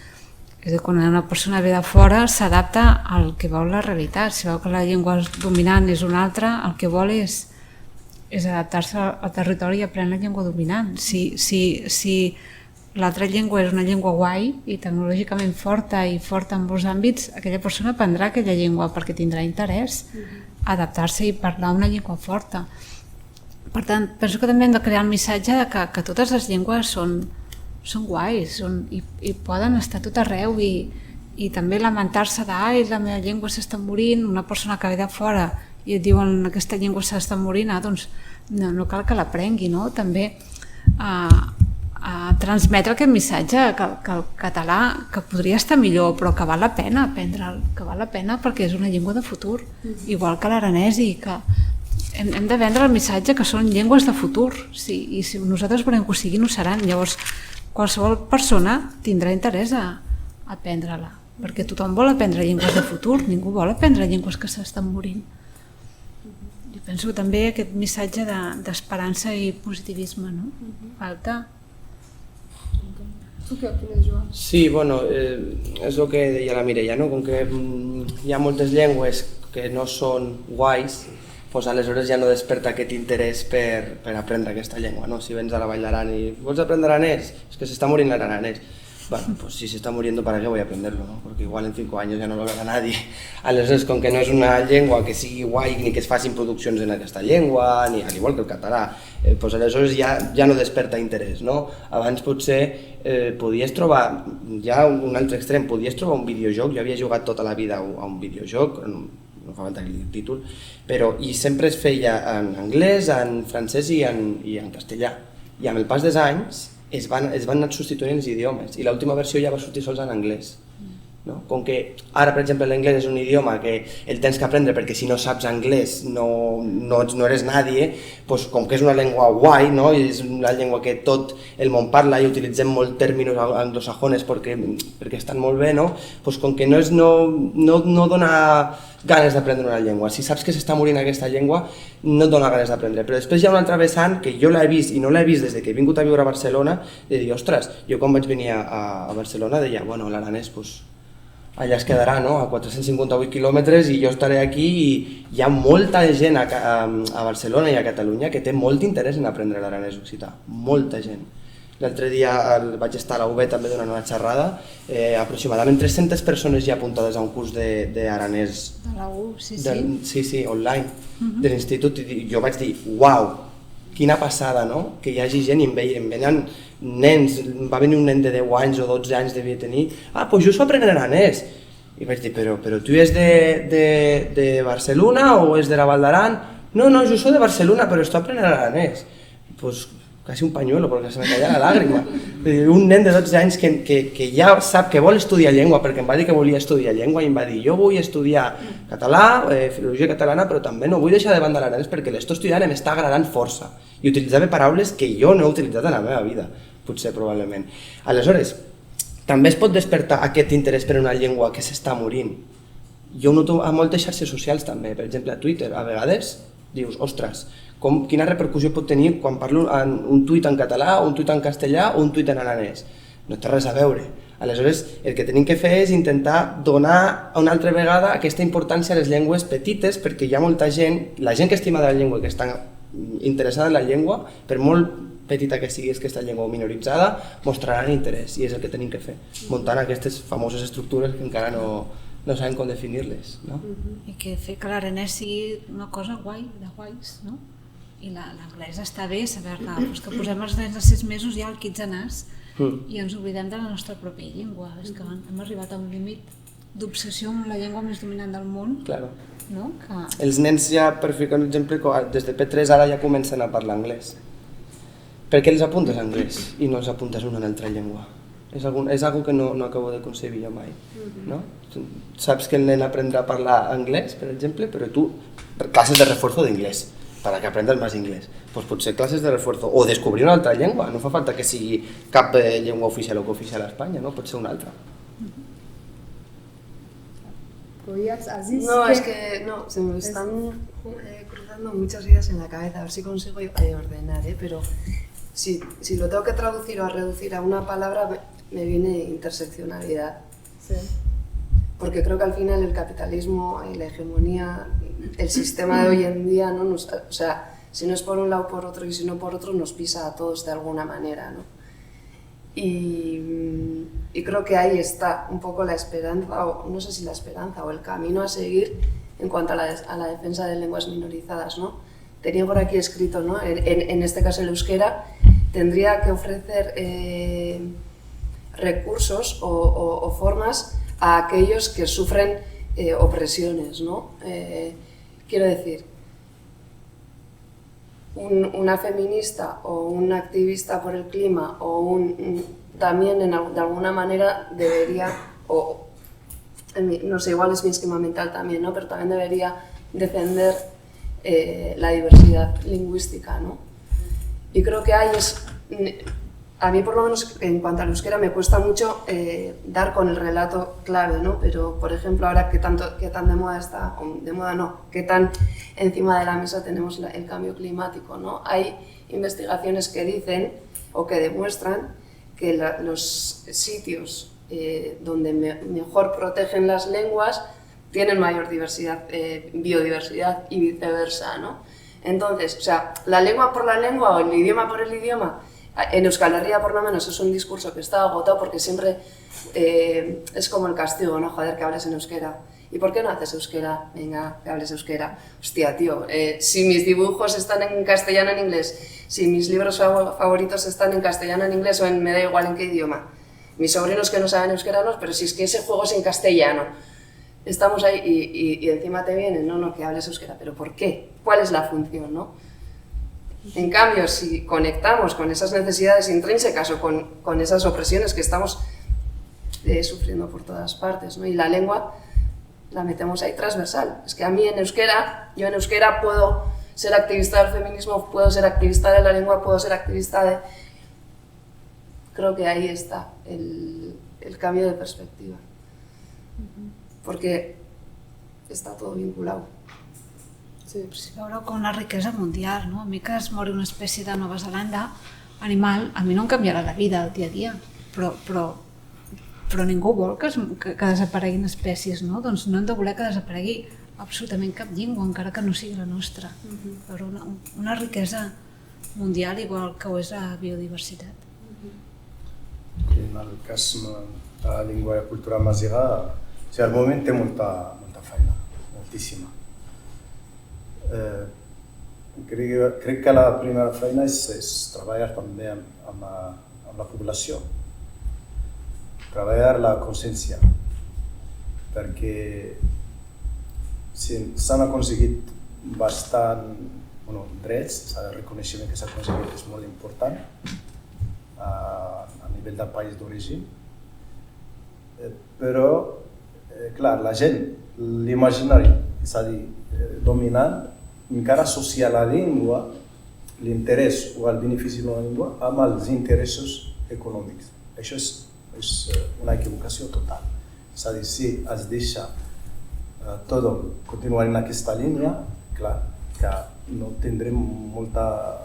És a dir, quan una persona ve de fora s'adapta al que vol la realitat. Si veu que la llengua dominant és una altra, el que vol és adaptar-se al territori i aprendre la llengua dominant. Si l'altra llengua és una llengua guai i tecnològicament forta i forta en molts àmbits, aquella persona aprendrà aquella llengua perquè tindrà interès a adaptar-se i parlar una llengua forta. Per tant, penso que també hem de crear el missatge que totes les llengües són guais i poden estar tot arreu i també lamentar-se la meva llengua s'està morint, una persona que ve de fora i et diuen que aquesta llengua s'està morint, doncs no cal que l'aprengui, no? També a transmetre aquest missatge que el català que podria estar millor però que val la pena aprendre'l, que val la pena perquè és una llengua de futur, igual que l'aranès, i que hem de vendre el missatge que són llengües de futur, i si nosaltres volem que ho siguin, ho seran. Llavors qualsevol persona tindrà interès a aprendre-la, perquè tothom vol aprendre llengües de futur, ningú vol aprendre llengües que s'estan morint. Jo penso que també aquest missatge d'esperança i positivisme, no? Falta. Tu què opines, Joan? Sí, bueno, és el que deia la Mireia, no? Com que hi ha moltes llengües que no són guais, doncs aleshores ja no desperta aquest interès per aprendre aquesta llengua, no? Si vens a la Vall d'Aran i vols aprendre aranès, és que s'està morint l'aranès. Bueno, pues si se está muriendo, ¿para qué voy a aprenderlo? ¿No? Porque igual en 5 años ya no lo verá nadie. Aleshores, com que no és una llengua que sigui guai ni que es facin produccions en aquesta llengua, ni al igual que el català, pues aleshores ja no desperta interès, no? Abans potser podies trobar, ja un altre extrem, podies trobar un videojoc, jo havia jugat tota la vida a un videojoc, no fa falta el títol, però i sempre es feia en anglès, en francès i en castellà. I amb el pas dels anys es van anar substituint els idiomes i l'última versió ja va sortir sols en anglès. No? Com que ara, per exemple, l'anglès és un idioma que el tens que aprendre perquè si no saps anglès no eres nadie, doncs, com que és una llengua guai, no? I és una llengua que tot el món parla i utilitzem molt tèrmins anglosajones perquè estan molt bé, no? Doncs com que no dona ganes d'aprendre una llengua. Si saps que s'està morint aquesta llengua, no et dona ganes d'aprendre. Però després hi ha un altre vessant que jo l'he vist i no l'he vist des que he vingut a viure a Barcelona, de dir, ostres, jo quan vaig venir a Barcelona deia, bueno, l'aranès, doncs, allà es quedarà, no? A 458 quilòmetres i jo estaré aquí, i hi ha molta gent a Barcelona i a Catalunya que té molt interès en aprendre l'aranès occità, molta gent. L'altre dia vaig estar a la UB també donant una xerrada, aproximadament 300 persones ja apuntades a un curs d'aranès. De la U, sí. Sí, online, de l'institut, i jo vaig dir, uau, quina passada, no? Que hi hagi gent i em venen nens, va venir un nen de 10 anys o 12 anys devia tenir, doncs jo s'ho aprenen aranès. I vaig dir, però tu és de Barcelona o és de la Val d'Aran? No, jo soy de Barcelona, però estoy aprenent aranès. Pues casi un pañuelo, porque se me caía la lágrima. Un nen de 12 anys que ja sap que vol estudiar llengua, perquè em va dir que volia estudiar llengua i em va dir, jo vull estudiar català, filologia catalana, però també no vull deixar de banda l'aranès perquè l'esto estudiant i m'està agradant força. I utilitzava paraules que jo no he utilitzat en la meva vida, potser, probablement. Aleshores, també es pot despertar aquest interès per una llengua que s'està morint. Jo ho noto a moltes xarxes socials també, per exemple a Twitter, a vegades dius, ostres, quina repercussió pot tenir quan parlo un tuit en català, un tuit en castellà o un tuit en aranès? No té res a veure. Aleshores, el que tenim que fer és intentar donar una altra vegada aquesta importància a les llengües petites, perquè hi ha molta gent, la gent que estima de la llengua i que està interessada en la llengua, per molt petita que sigui aquesta llengua minoritzada, mostraran interès, i és el que tenim que fer, muntant aquestes famoses estructures que encara no saben com definir-les. I que fer que l'aranès sigui una cosa guai, de guais, no? I l'anglès està bé saber-la, però és que posem els nens de 6 mesos ja al quitzenàs i ens oblidem de la nostra pròpia llengua. És que hem arribat a un límit d'obsessió amb la llengua més dominant del món. Claro. No? Els nens ja, per ficar un exemple, des de P3 ara ja comencen a parlar anglès. Per què els apuntes anglès i no els apuntes una altra llengua? És algo que no acabo de concebir jo mai. No? Saps que el nen aprendrà a parlar anglès, per exemple, però tu, classes de refuerzo d'inglès, para que aprendas más inglés. Pues potser classes de refuerzo o descobrir una altra llengua, no fa falta que sigui cap llengua oficial o cooficial a Espanya, no? Pot ser una altra. No, es que no, se me están cruzando muchas ideas en la cabeza, a ver si consigo ordenar, pero si lo tengo que traducir o reducir a una palabra me viene interseccionalidad. Sí. Porque creo que al final el capitalismo y la hegemonía, el sistema de hoy en día, ¿no? O sea, si no es por un lado por otro y si no por otro, nos pisa a todos de alguna manera, ¿no? Y creo que ahí está un poco la esperanza, o no sé si la esperanza o el camino a seguir en cuanto a la defensa de lenguas minorizadas, ¿no? Tenía por aquí escrito, ¿no? En este caso el euskera tendría que ofrecer recursos o formas a aquellos que sufren opresiones, ¿no? Quiero decir, una feminista o un activista por el clima o también de alguna manera debería, o no sé, igual es mi esquema mental también, ¿no? Pero también debería defender la diversidad lingüística, ¿no? Y creo que ahí a mí por lo menos en cuanto al euskera me cuesta mucho dar con el relato clave, ¿no? Pero por ejemplo ahora que tan de moda está, o de moda no, que tan encima de la mesa tenemos el cambio climático, ¿no? Hay investigaciones que dicen o que demuestran que los sitios donde mejor protegen las lenguas tienen mayor biodiversidad y viceversa, ¿no? Entonces, o sea, la lengua por la lengua o el idioma por el idioma, en Euskal Herria por lo menos es un discurso que está agotado porque siempre es como el castigo, ¿no? Joder, que hables en euskera. ¿Y por qué no haces euskera? Venga, que hables euskera. Hostia, tío, si mis dibujos están en castellano, en inglés, si mis libros favoritos están en castellano, en inglés o me da igual en qué idioma. Mis sobrinos que no saben euskera no, pero si es que ese juego es en castellano. Estamos ahí y encima te vienen, no, que hables euskera, pero ¿por qué? ¿Cuál es la función, no? En cambio, si conectamos con esas necesidades intrínsecas o con esas opresiones que estamos sufriendo por todas partes, ¿no? Y la lengua la metemos ahí transversal. Es que a mí yo en euskera puedo ser activista del feminismo, puedo ser activista de la lengua, puedo ser activista de... Creo que ahí está el cambio de perspectiva. Porque està tot vinculat. Sí. Veure com una riquesa mundial, no? A mi que es mori una espècie de Nova Zelanda animal, a mi no em canviarà la vida el dia a dia, però ningú vol que desapareguin espècies, no? Doncs no hem de voler que desaparegui absolutament cap llengua, encara que no sigui la nostra, però una riquesa mundial igual que ho és la biodiversitat. En el cas de la llengua i cultura masiga, al moment té molta feina, moltíssima. Crec que la primera feina és treballar també amb la població, treballar la consciència. perquè s'han aconseguit bastant drets, el reconeixement que s'ha aconseguit és molt important a nivell del país d'origen, però, clar, la gent, l'imaginari, és a dir, dominant, encara associa la llengua, l'interès o el benefici de la llengua amb els interessos econòmics. Això és una equivocació total. És a dir, si es deixa tot continuar en aquesta línia, clar, que no tindrem molta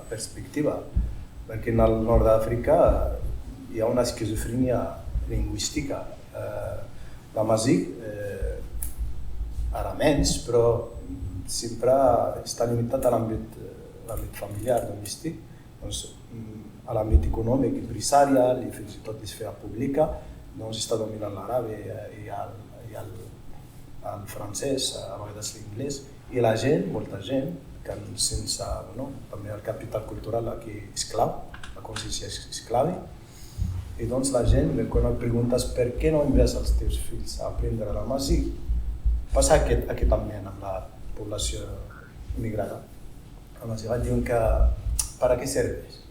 perspectiva, perquè en el nord d'Àfrica hi ha una esquizofrènia lingüística. L'amazic, ara menys, però sempre està limitat a l'àmbit familiar, domèstic, a l'àmbit econòmic, empresarial i fins i tot d'esfera pública, està dominant l'àrabe i el francès, a vegades l'inglès, i la gent, molta gent, que sense també el capital cultural aquí és clau, la consciència és clave, i doncs la gent, quan et preguntes per què no envies els teus fills a aprendre l'amazic, passa aquest ambient amb la població immigrada. L'amazic diuen que per a què serveix?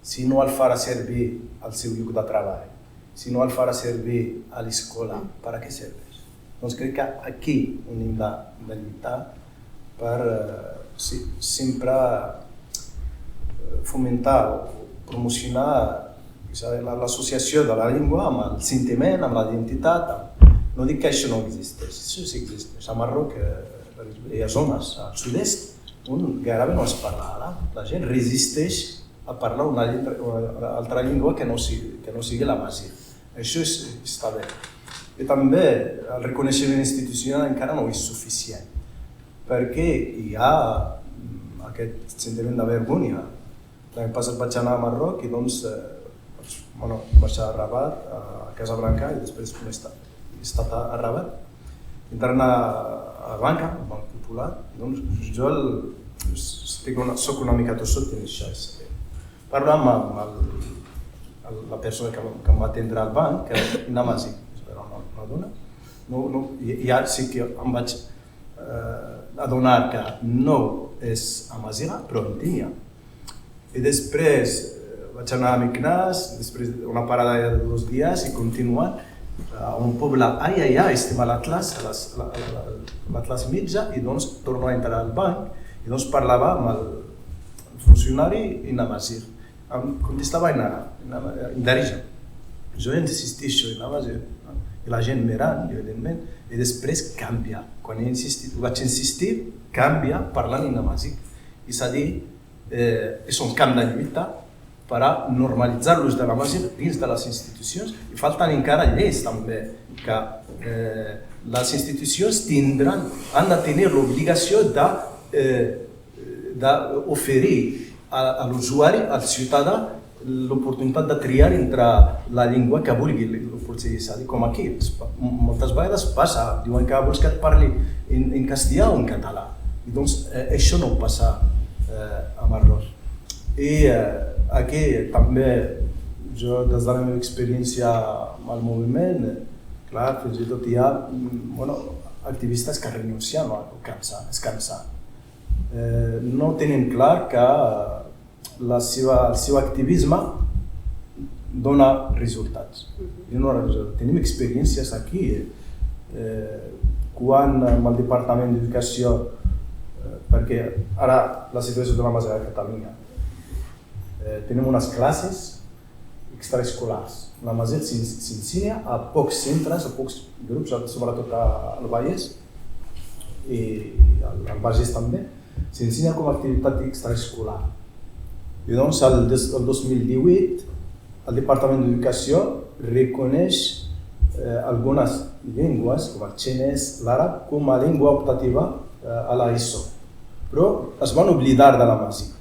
Si no el farà servir al seu lloc de treball, si no el farà servir a l'escola, per a què serveix? Doncs crec que aquí hem de lluitar per sempre fomentar o promocionar l'associació de la llengua amb el sentiment, amb la identitat. No dic que això no existeix, això sí existeix. A Marroc hi ha zones, al sud-est, on gairebé no es parla àrab. La gent resisteix a parlar una altra llengua que no sigui l'amazic. Això està bé. I també el reconeixement institucional encara no és suficient, perquè hi ha aquest sentiment de vergonya. L'any passat vaig anar a Marroc i doncs vaig a Rabat, a Casablanca, i després he estat a Rabat. Entrant a banca, al Banc Popular, doncs jo soc una mica tossut en això. Parlo amb la persona que em va atendre al banc, que era un amazic, era una dona. I ara sí que em vaig adonar que no és amaziga, però entenia. I després vaig anar a Meknès, després una parada de 2 dies i continuant a un poble, estem a l'Atlas Mitjà, i doncs torno a entrar al banc i doncs parlava amb el funcionari en amazic. Em contestava en darija. Jo insisteixo en amazic i la gent mirant, evidentment, i després canvia. Quan vaig insistir, canvia parlant en amazic. És a dir, és un camp de lluita per a normalitzar l'ús de l'amazic dins de les institucions, i falten encara lleis també, que les institucions han de tenir l'obligació d'oferir a l'usuari, al ciutadà, l'oportunitat de triar entre la llengua que vulgui, com aquí. Moltes vegades passa, diuen que vols que et parli en castellà o en català, i doncs això no passa a Marroc. I aquí també, jo des de la meva experiència amb el moviment, clar, fins i tot hi ha activistes que renuncien o es cansen. No tenen clar que el seu activisme dona resultats. Tenim experiències aquí, quan amb el Departament d'Educació, perquè ara la situació de l'amazic a Catalunya, tenim unes classes extraescolars. L'amazic s'ensenya a pocs centres, a pocs grups, sobretot al Vallès i al Bages també, s'ensenya com a activitat extraescolar. I doncs el 2018 el Departament d'Educació reconeix algunes llengües, com el xinès, l'àrab, com a llengua optativa a l'ESO. Però es van oblidar de l'amazic.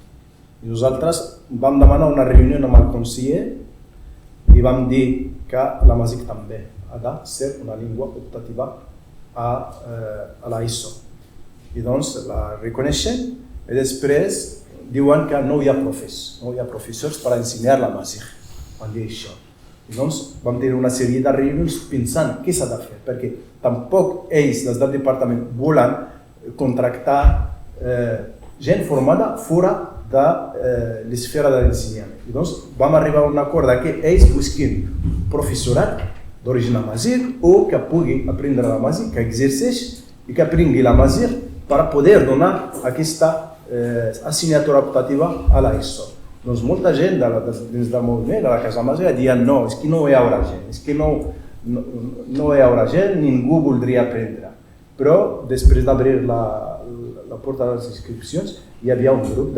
I nosaltres vam demanar una reunió amb el conseller i vam dir que l'amazic també ha de ser una llengua optativa a l'ESO. I doncs la reconeixen i després diuen que no hi ha professors per ensenyar l'amazic. Van dir això. I doncs vam tenir una sèrie de reunions pensant què s'ha de fer, perquè tampoc ells, des del departament, volen contractar gent formada fora de l'esfera de l'ensenyament. I doncs vam arribar a un acord que ells busquin professorat d'origen amazigh o que pugui aprendre l'amazigh, que exerceix i que aprengui l'amazigh per poder donar aquesta assignatura optativa a l'ESO. Doncs molta gent dins del moviment, de la Casa Amazigh, diuen no, és que no hi haurà gent, és que no hi haurà gent, ningú voldria aprendre. Però després d'obrir la porta de les inscripcions hi havia un grup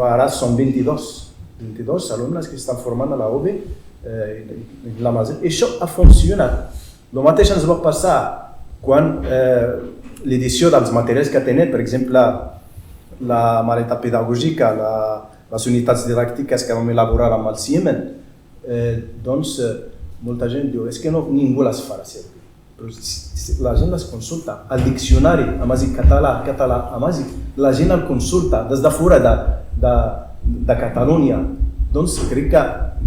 ara són 22 alumnes que estan formant a la UB en l'Amazigh. I això ha funcionat. El mateix ens va passar quan l'edició dels materials que tenen, per exemple, la maleta pedagògica, les unitats didàctiques que vam elaborar amb el CIEMEN, doncs molta gent diu és que ningú les farà servir. Però la gent les consulta. El diccionari amazigh català, amazigh, la gent el consulta des de fora de Catalunya. Doncs crec que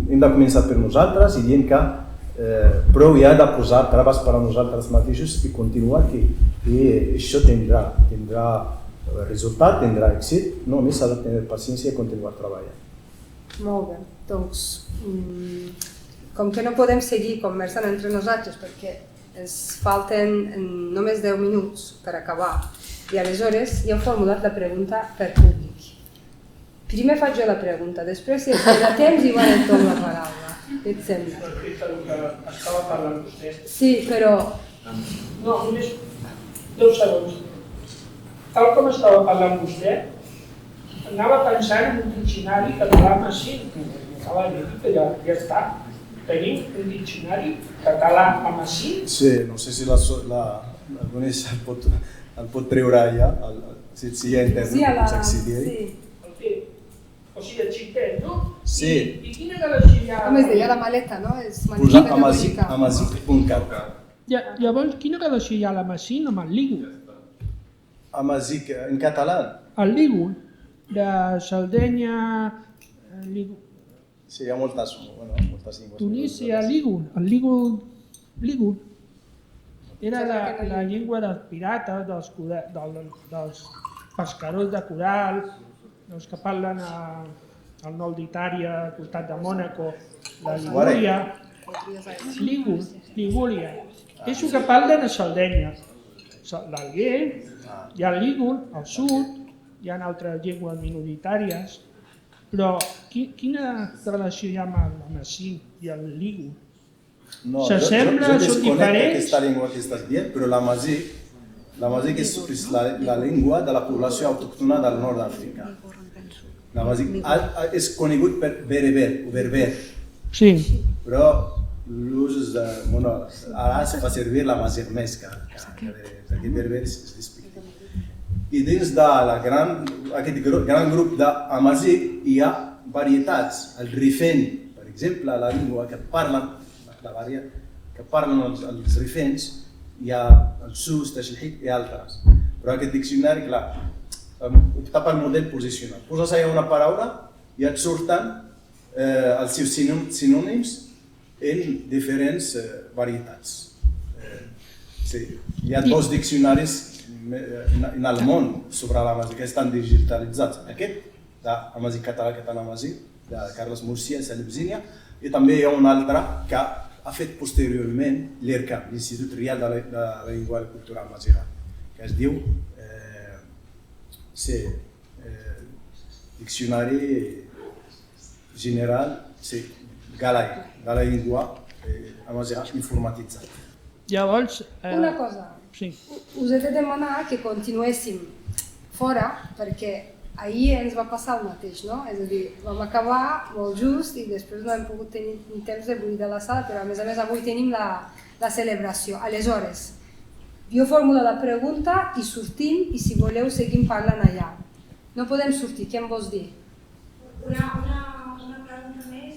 hem de començar per nosaltres i diem que prou ja de posar traves per a nosaltres mateixos i continuar que això tindrà resultat, tindrà èxit, només s'ha de tenir paciència i continuar treballant. Molt bé, doncs com que no podem seguir conversant entre nosaltres perquè ens falten només 10 minuts per acabar i aleshores ja hem formulat la pregunta per públic. Primer faig jo la pregunta, després si es queda temps igual em torno la paraula. Què et sembla? Respecte al que estava parlant vostè. Sí, però... No, només 2 segons. Tal com estava parlant vostè, anava pensant en un diccionari català-amazigh. Acaba de dir que ja està. Tenim un diccionari català-amazigh. Sí, no sé si l'Agonés el pot treure allà, si hi ha internet, pots accedir-hi. O sigui, el xiquet, no? Sí. I quina de les hi ha... Com es deia la maleta, no? És Posar amazigh.cat. Llavors, quina relació hi ha l'amazigh amb el lígul? Amazigh en català? El lígul, de Sardenya, Sí, hi ha moltes llengües. Tunísia, lígul, el lígul. Era la llengua dels pirates, dels pescadors de coral, els que parlen al nord d'Itàlia, al costat de Mònaco, la Ligúria. Ligúria. És el que parlen a Sardenya. L'Alguer, hi ha el lígul, al sud, hi ha altres llengües minoritàries, però quina relació hi ha amb l'amazigh i el lígul? S'assembla, són diferents? Aquesta llengua que estàs dient, però l'amazigh és la llengua de la població autòctona del nord d'Àfrica. L'amazigh és conegut per bereber o berber. Sí. Però l'ús és ara es fa servir l'amazigh més perquè berber es respecta. I dins d'aquest gran grup d'amazigh hi ha varietats. El rifeny, per exemple, la llengua que parlen els rifenys, hi ha el sus, tashilhit i altres. Però aquest diccionari, clar, opta pel model posicional. Poses allà una paraula i et surten els seus sinònims en diferents varietats. Hi ha 2 diccionaris en el món sobre l'amazigh que estan digitalitzats. Aquest, d'amazigh català, català-amazigh, de Carles Murcia i Salibzínia, i també hi ha un altre que ha fet posteriorment l'IRCAM, l'Institut Rial de la Llengua i Cultura Amazigha, que es diu Diccionari General Galai, de la llengua amazigha informatitzat. Llavors... Una cosa, sí. Us he de demanar que continuéssim fora, perquè ahir ens va passar el mateix, no? És a dir, vam acabar molt just i després no hem pogut tenir ni temps de buidar la sala, però a més avui tenim la celebració. Aleshores, jo formulo la pregunta i sortim i si voleu seguim parlant allà. No podem sortir, què em vols dir? Una pregunta més.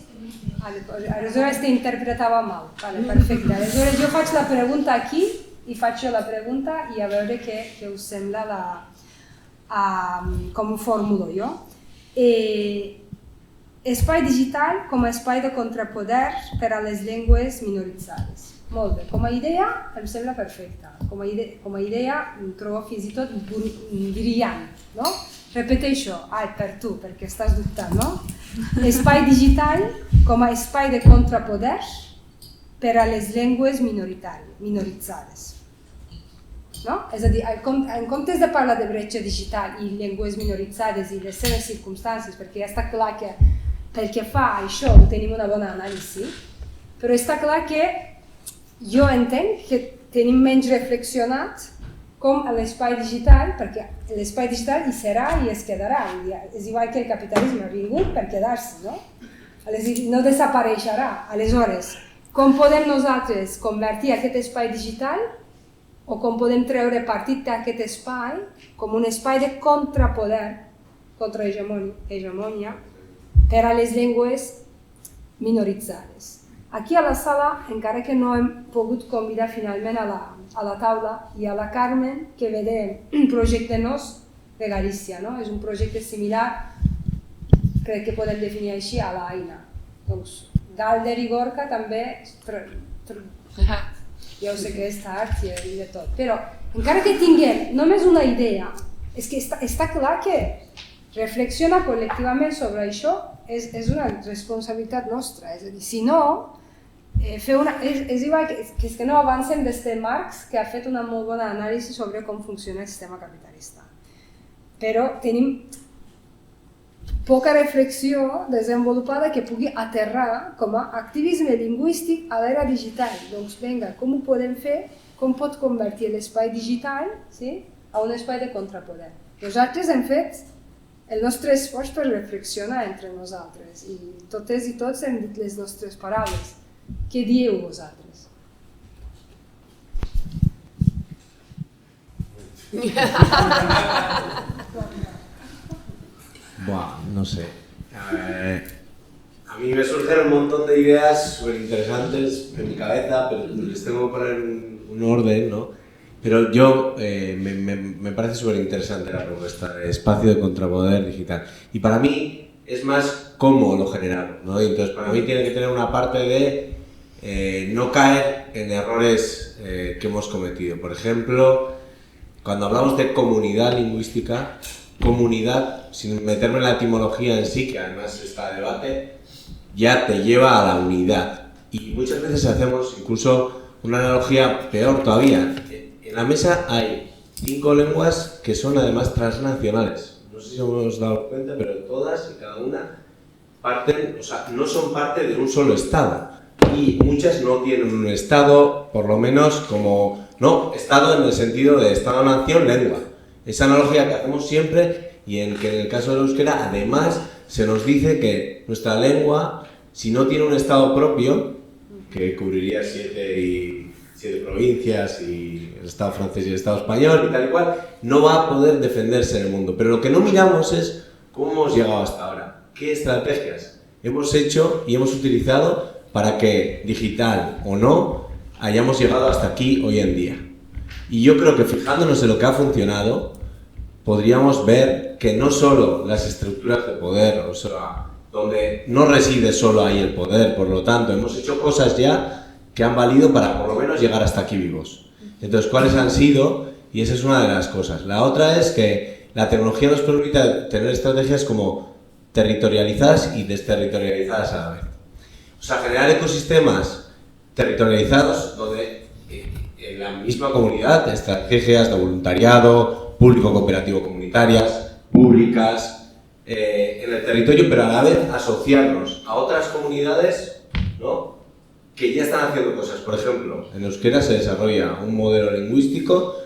Aleshores t'interpretava mal. Perfecte. Aleshores jo faig la pregunta aquí i faig jo la pregunta i a veure què us sembla com ho formulo jo. espai digital com a espai de contrapoder per a les llengües minoritzades. Molt bé, com a idea em sembla perfecta, com a idea em trobo fins i tot brillant, no? Repeteixo, per tu, perquè estàs dubtant, no? Espai digital com a espai de contrapoder per a les llengües minoritzades. No? És a dir, en comptes de parlar de bretxa digital i llengües minoritzades i les seves circumstàncies, perquè ja està clar que pel que fa a això tenim una bona anàlisi, però està clar que jo entenc que tenim menys reflexionat com a l'espai digital, perquè l'espai digital hi serà i es quedarà. És igual que el capitalisme ha vingut per quedar-se, no? No desapareixerà. Aleshores, com podem nosaltres convertir aquest espai digital o com podem treure partit d'aquest espai com un espai de contrapoder, contra hegemonia, per a les llengües minoritzades. Aquí a la sala, encara que no hem pogut convidar finalment a la taula, hi ha la Carmen, que ve del projecte NOS de Galícia, no? És un projecte similar, crec que podem definir així, a l'AINA. Doncs Galder i Gorka també, ja ho sé que és tard i de tot, però encara que tinguem només una idea, és que està clar que reflexionar col·lectivament sobre això és una responsabilitat nostra, és a dir, si no, és igual que no avancem des de Marx, que ha fet una molt bona anàlisi sobre com funciona el sistema capitalista. Però tenim poca reflexió desenvolupada que pugui aterrar com a activisme lingüístic a l'era digital. Doncs vinga, com ho podem fer? Com pot convertir l'espai digital a un espai de contrapoder? Nosaltres hem fet el nostre esforç per reflexionar entre nosaltres i totes i tots hem dit les nostres paraules. Què dieu vosaltres? Buah, no sé. A mí me surgen un montón de ideas súper interesantes en mi cabeza, pero les tengo que poner un orden, ¿no? Pero yo, me parece súper interesante la propuesta de espacio de contrapoder digital. Y para mí es más cómo lo generamos, ¿no? Y entonces para mí tiene que tener una parte de no caer en errores que hemos cometido. Por ejemplo, cuando hablamos de comunidad lingüística, comunidad, sin meterme en la etimología en sí, que además está a debate, ya te lleva a la unidad. Y muchas veces hacemos incluso una analogía peor todavía. En la mesa hay 5 lenguas que son además transnacionales. No sé si hemos dado cuenta, pero todas y cada una parten, o sea, no son parte de un solo estado. Y muchas no tienen un estado, por lo menos como, no, estado en el sentido de estado-nación, lengua. Esa analogía que hacemos siempre y en que en el caso del euskera además se nos dice que nuestra lengua, si no tiene un estado propio, que cubriría 7 provincias y el estado francés y el estado español y tal y cual, no va a poder defenderse en el mundo. Pero lo que no miramos es cómo hemos llegado hasta ahora, qué estrategias hemos hecho y hemos utilizado para que, digital o no, hayamos llegado hasta aquí hoy en día. Y yo creo que fijándonos en lo que ha funcionado, podríamos ver que no solo las estructuras de poder, o sea, donde no reside solo ahí el poder, por lo tanto, hemos hecho cosas ya que han valido para por lo menos llegar hasta aquí vivos. Entonces, ¿cuáles han sido? Y esa es una de las cosas. La otra es que la tecnología nos permite tener estrategias como territorializadas y desterritorializadas a la vez. O sea, generar ecosistemas territorializados donde en la misma comunidad, estrategias de voluntariado, público-cooperativo comunitarias, públicas, en el territorio, pero a la vez asociarnos a otras comunidades, ¿no?, que ya están haciendo cosas. Por ejemplo, en euskera se desarrolla un modelo lingüístico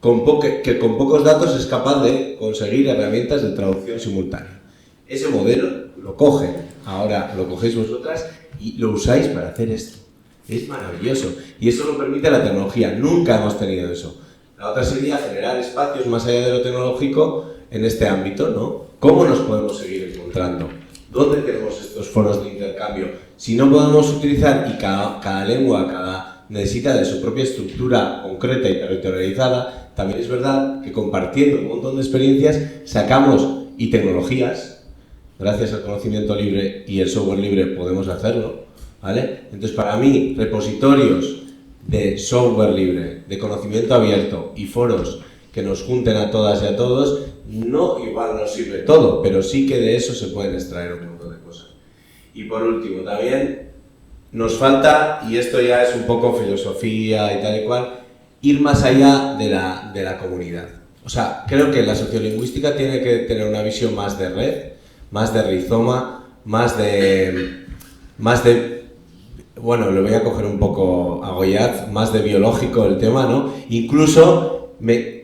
que con pocos datos es capaz de conseguir herramientas de traducción simultánea. Ese modelo lo coge, ahora lo cogéis vosotras y lo usáis para hacer esto. Es maravilloso. Y eso lo permite la tecnología. Nunca hemos tenido eso. La otra sería generar espacios más allá de lo tecnológico en este ámbito, ¿no? ¿Cómo nos podemos seguir encontrando? ¿Dónde tenemos estos foros de intercambio? Si no podemos utilizar, y cada lengua necesita de su propia estructura concreta y territorializada, también es verdad que compartiendo un montón de experiencias sacamos y tecnologías gracias al conocimiento libre y el software libre podemos hacerlo, ¿vale? Entonces, para mí, repositorios de software libre, de conocimiento abierto y foros que nos junten a todas y a todos, no igual nos sirve todo, pero sí que de eso se pueden extraer un montón de cosas. Y por último, también nos falta, y esto ya es un poco filosofía y tal y cual, ir más allá de la comunidad. O sea, creo que la sociolingüística tiene que tener una visión más de red, más de rizoma, más de bueno, lo voy a coger un poco a Goyat, más de biológico el tema, ¿no? Incluso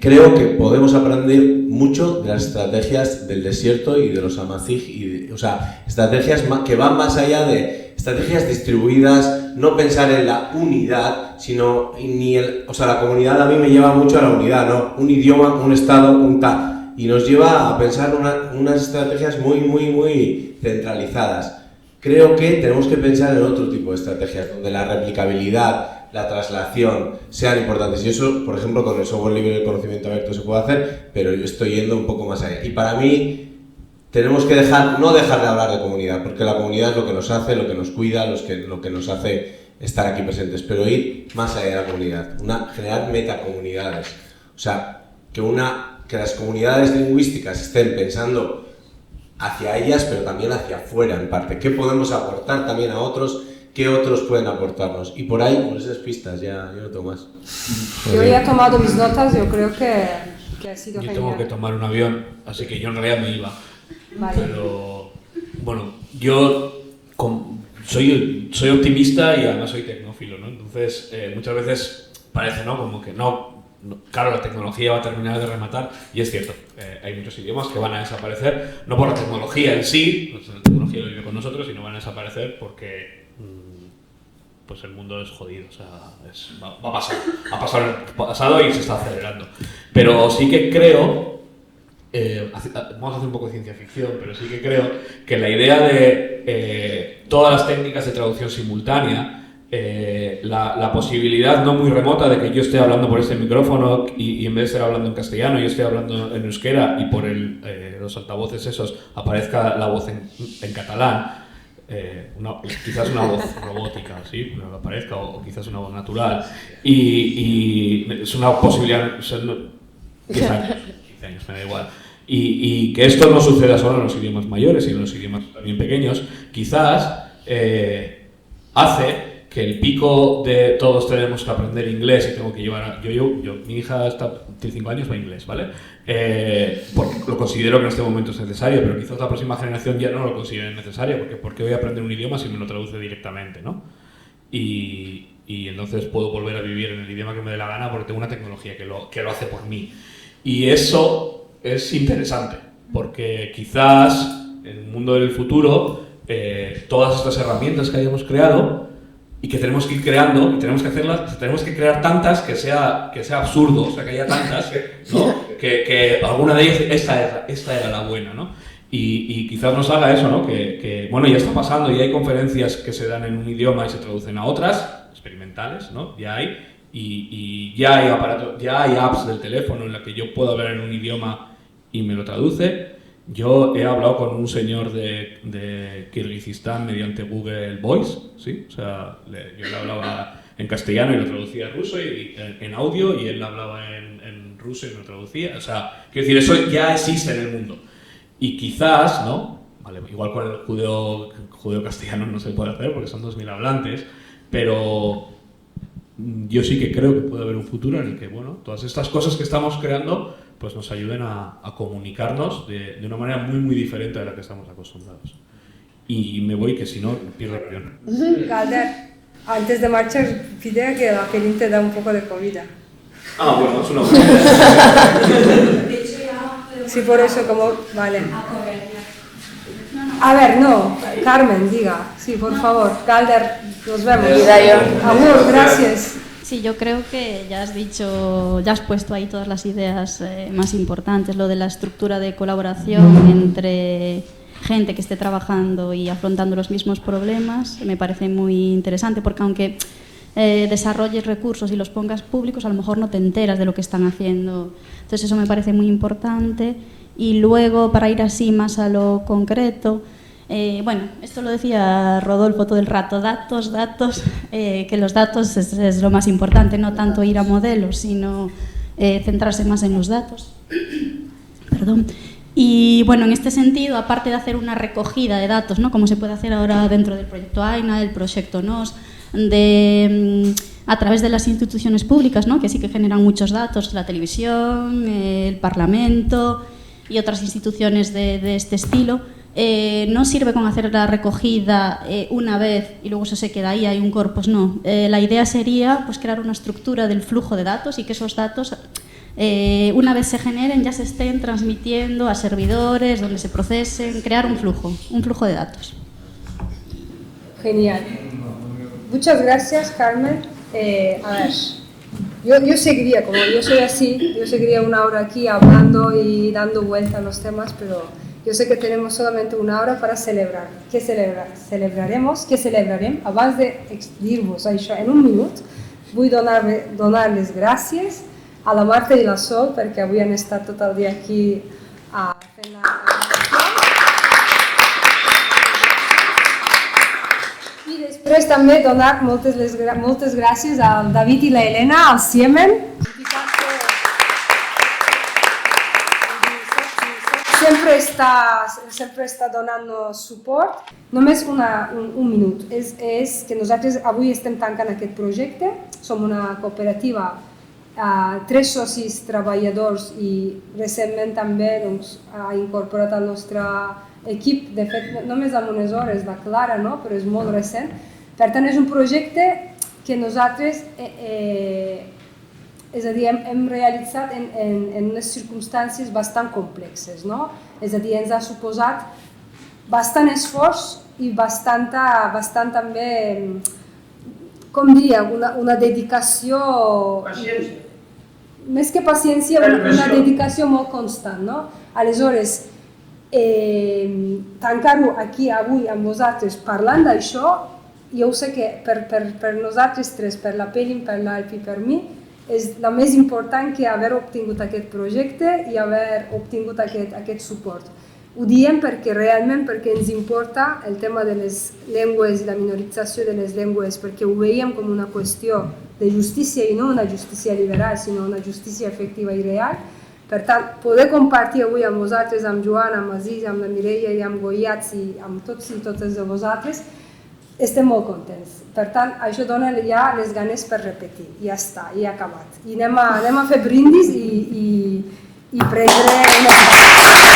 creo que podemos aprender mucho de las estrategias del desierto y de los amazigh, o sea, estrategias que van más allá de estrategias distribuidas, no pensar en la unidad, sino o sea, la comunidad a mí me lleva mucho a la unidad, ¿no? Un idioma, un estado, un tal, y nos lleva a pensar unas estrategias muy centralizadas. Creo que tenemos que pensar en otro tipo de estrategias, donde la replicabilidad, la traslación sean importantes. Y eso, por ejemplo, con el software libre y el conocimiento abierto se puede hacer, pero yo estoy yendo un poco más allá. Y para mí, tenemos que no dejar de hablar de comunidad, porque la comunidad es lo que nos hace, lo que nos cuida, lo que nos hace estar aquí presentes, pero ir más allá de la comunidad, generar metacomunidades. O sea, que las comunidades lingüísticas estén pensando hacia ellas, pero también hacia afuera, en parte. ¿Qué podemos aportar también a otros? ¿Qué otros pueden aportarnos? Y por ahí, con esas pistas, ya yo no tengo más. Yo ya he tomado mis notas, yo creo que ha sido genial. Yo tengo que tomar un avión, así que yo en realidad me iba. Vale. Pero, bueno, yo soy optimista y además soy tecnófilo, ¿no? Entonces, muchas veces parece, ¿no? Como que claro, la tecnología va a terminar de rematar, y es cierto, hay muchos idiomas que van a desaparecer, no por la tecnología en sí, pues la tecnología lo vive con nosotros, sino van a desaparecer porque pues el mundo es jodido, o sea, va a pasar, ha pasado y se está acelerando. Pero sí que creo, vamos a hacer un poco de ciencia ficción, pero sí que creo que la idea de todas las técnicas de traducción simultánea, la posibilidad no muy remota de que yo esté hablando por este micrófono y en vez de estar hablando en castellano yo estoy hablando en euskera y por los altavoces esos aparezca la voz en catalán, quizás una voz robótica, ¿sí? Que aparezca, o quizás una voz natural, y es una posibilidad, 15 años, me da igual. Y que esto no suceda solo en los idiomas mayores, sino en los idiomas también pequeños, quizás hace que el pico de todos tenemos que aprender inglés y tengo que llevar mi hija tiene 5 años, va a inglés, ¿vale? Porque lo considero que en este momento es necesario, pero quizás la próxima generación ya no lo considere necesario, porque ¿por qué voy a aprender un idioma si me lo traduce directamente, ¿no? Y entonces puedo volver a vivir en el idioma que me dé la gana porque tengo una tecnología que lo hace por mí. Y eso es interesante, porque quizás en el mundo del futuro todas estas herramientas que hayamos creado y que tenemos que ir creando, y tenemos que crear tantas que sea absurdo, o sea, que haya tantas, ¿no? que alguna de ellas, esta era la buena, ¿no? Y quizás nos haga eso, ¿no? Que bueno, ya está pasando, y hay conferencias que se dan en un idioma y se traducen a otras, experimentales, ¿no? Ya hay, y ya hay aparatos, ya hay apps del teléfono en la que yo puedo hablar en un idioma y me lo traduce. Yo he hablado con un señor de Kirguistán mediante Google Voice, ¿sí? O sea, yo le hablaba en castellano y lo traducía a ruso y en audio, y él hablaba en ruso y me lo traducía. O sea, quiero decir, eso ya existe en el mundo. Y quizás, ¿no? Vale, igual con el judeo castellano no se puede hacer porque son 2000 hablantes, pero yo sí que creo que puede haber un futuro en el que, bueno, todas estas cosas que estamos creando pues nos ayuden a comunicarnos de una manera muy diferente a la que estamos acostumbrados. Y me voy, que si no pierdo el avión. Calder, antes de marchar, pide que la Pelín te da un poco de comida. Ah, bueno, es una buena. Sí, por eso, como... Vale. A ver, no, Carmen, diga. Sí, por favor. Calder, nos vemos. Amor, gracias. Sí, yo creo que ya has puesto ahí todas las ideas más importantes, lo de la estructura de colaboración entre gente que esté trabajando y afrontando los mismos problemas, me parece muy interesante, porque aunque desarrolles recursos y los pongas públicos, a lo mejor no te enteras de lo que están haciendo. Entonces eso me parece muy importante. Y luego, para ir así más a lo concreto, bueno, esto lo decía Rodolfo todo el rato, datos, que los datos es lo más importante, no tanto ir a modelos, sino centrarse más en los datos. Perdón. Y bueno, en este sentido, aparte de hacer una recogida de datos, ¿no?, como se puede hacer ahora dentro del proyecto AINA, del proyecto NOS, a través de las instituciones públicas, ¿no?, que sí que generan muchos datos, la televisión, el Parlamento y otras instituciones de este estilo, no sirve con hacer la recogida una vez y luego eso se queda ahí, hay un corpus, no. La idea sería pues crear una estructura del flujo de datos y que esos datos, una vez se generen, ya se estén transmitiendo a servidores donde se procesen, crear un flujo de datos. Genial. Muchas gracias, Carmen. A ver, yo seguiría, como yo soy así, yo seguiría una hora aquí hablando y dando vuelta a los temas, pero yo sé que tenemos solamente una hora para celebrar. ¿Qué celebraremos? ¿Qué celebrarem? Abans de dir-vos això en un minut, vull donar-les gràcies a la Marta i la Sol, perquè avui han estat tot el dia aquí fent la I després també donar moltes gràcies al David i la Helena, al Siemen. Sempre està donant-nos suport. Només un minut. És que nosaltres avui estem tancant aquest projecte. Som una cooperativa, 3 socis treballadors i recentment també ha incorporat al nostre equip, de fet només amb unes hores, la Clara, no? Però és molt recent. Per tant, és un projecte que nosaltres és a dir, hem realitzat en unes circumstàncies bastant complexes, no? És a dir, ens ha suposat bastant esforç i bastant també, com diria, una dedicació... Paciència. Més que paciència, una dedicació molt constant, no? Aleshores, tancar-ho aquí avui amb vosaltres parlant d'això, jo sé que per nosaltres tres, per la Pelin, per l'Alp i per mi, és el més important que haver obtingut aquest projecte i haver obtingut aquest suport. Ho diem realment perquè ens importa el tema de les llengües i la minorització de les llengües, perquè ho veiem com una qüestió de justícia i no una justícia liberal, sinó una justícia efectiva i real. Per tant, poder compartir avui amb vosaltres, amb Joan, amb Aziz, amb la Mireia i amb Goiats i amb tots i totes de vosaltres, estem molt contents. Per tant, això dona ja les ganes per repetir. Ja està, ja ha acabat. I anem a fer brindis i prendre una...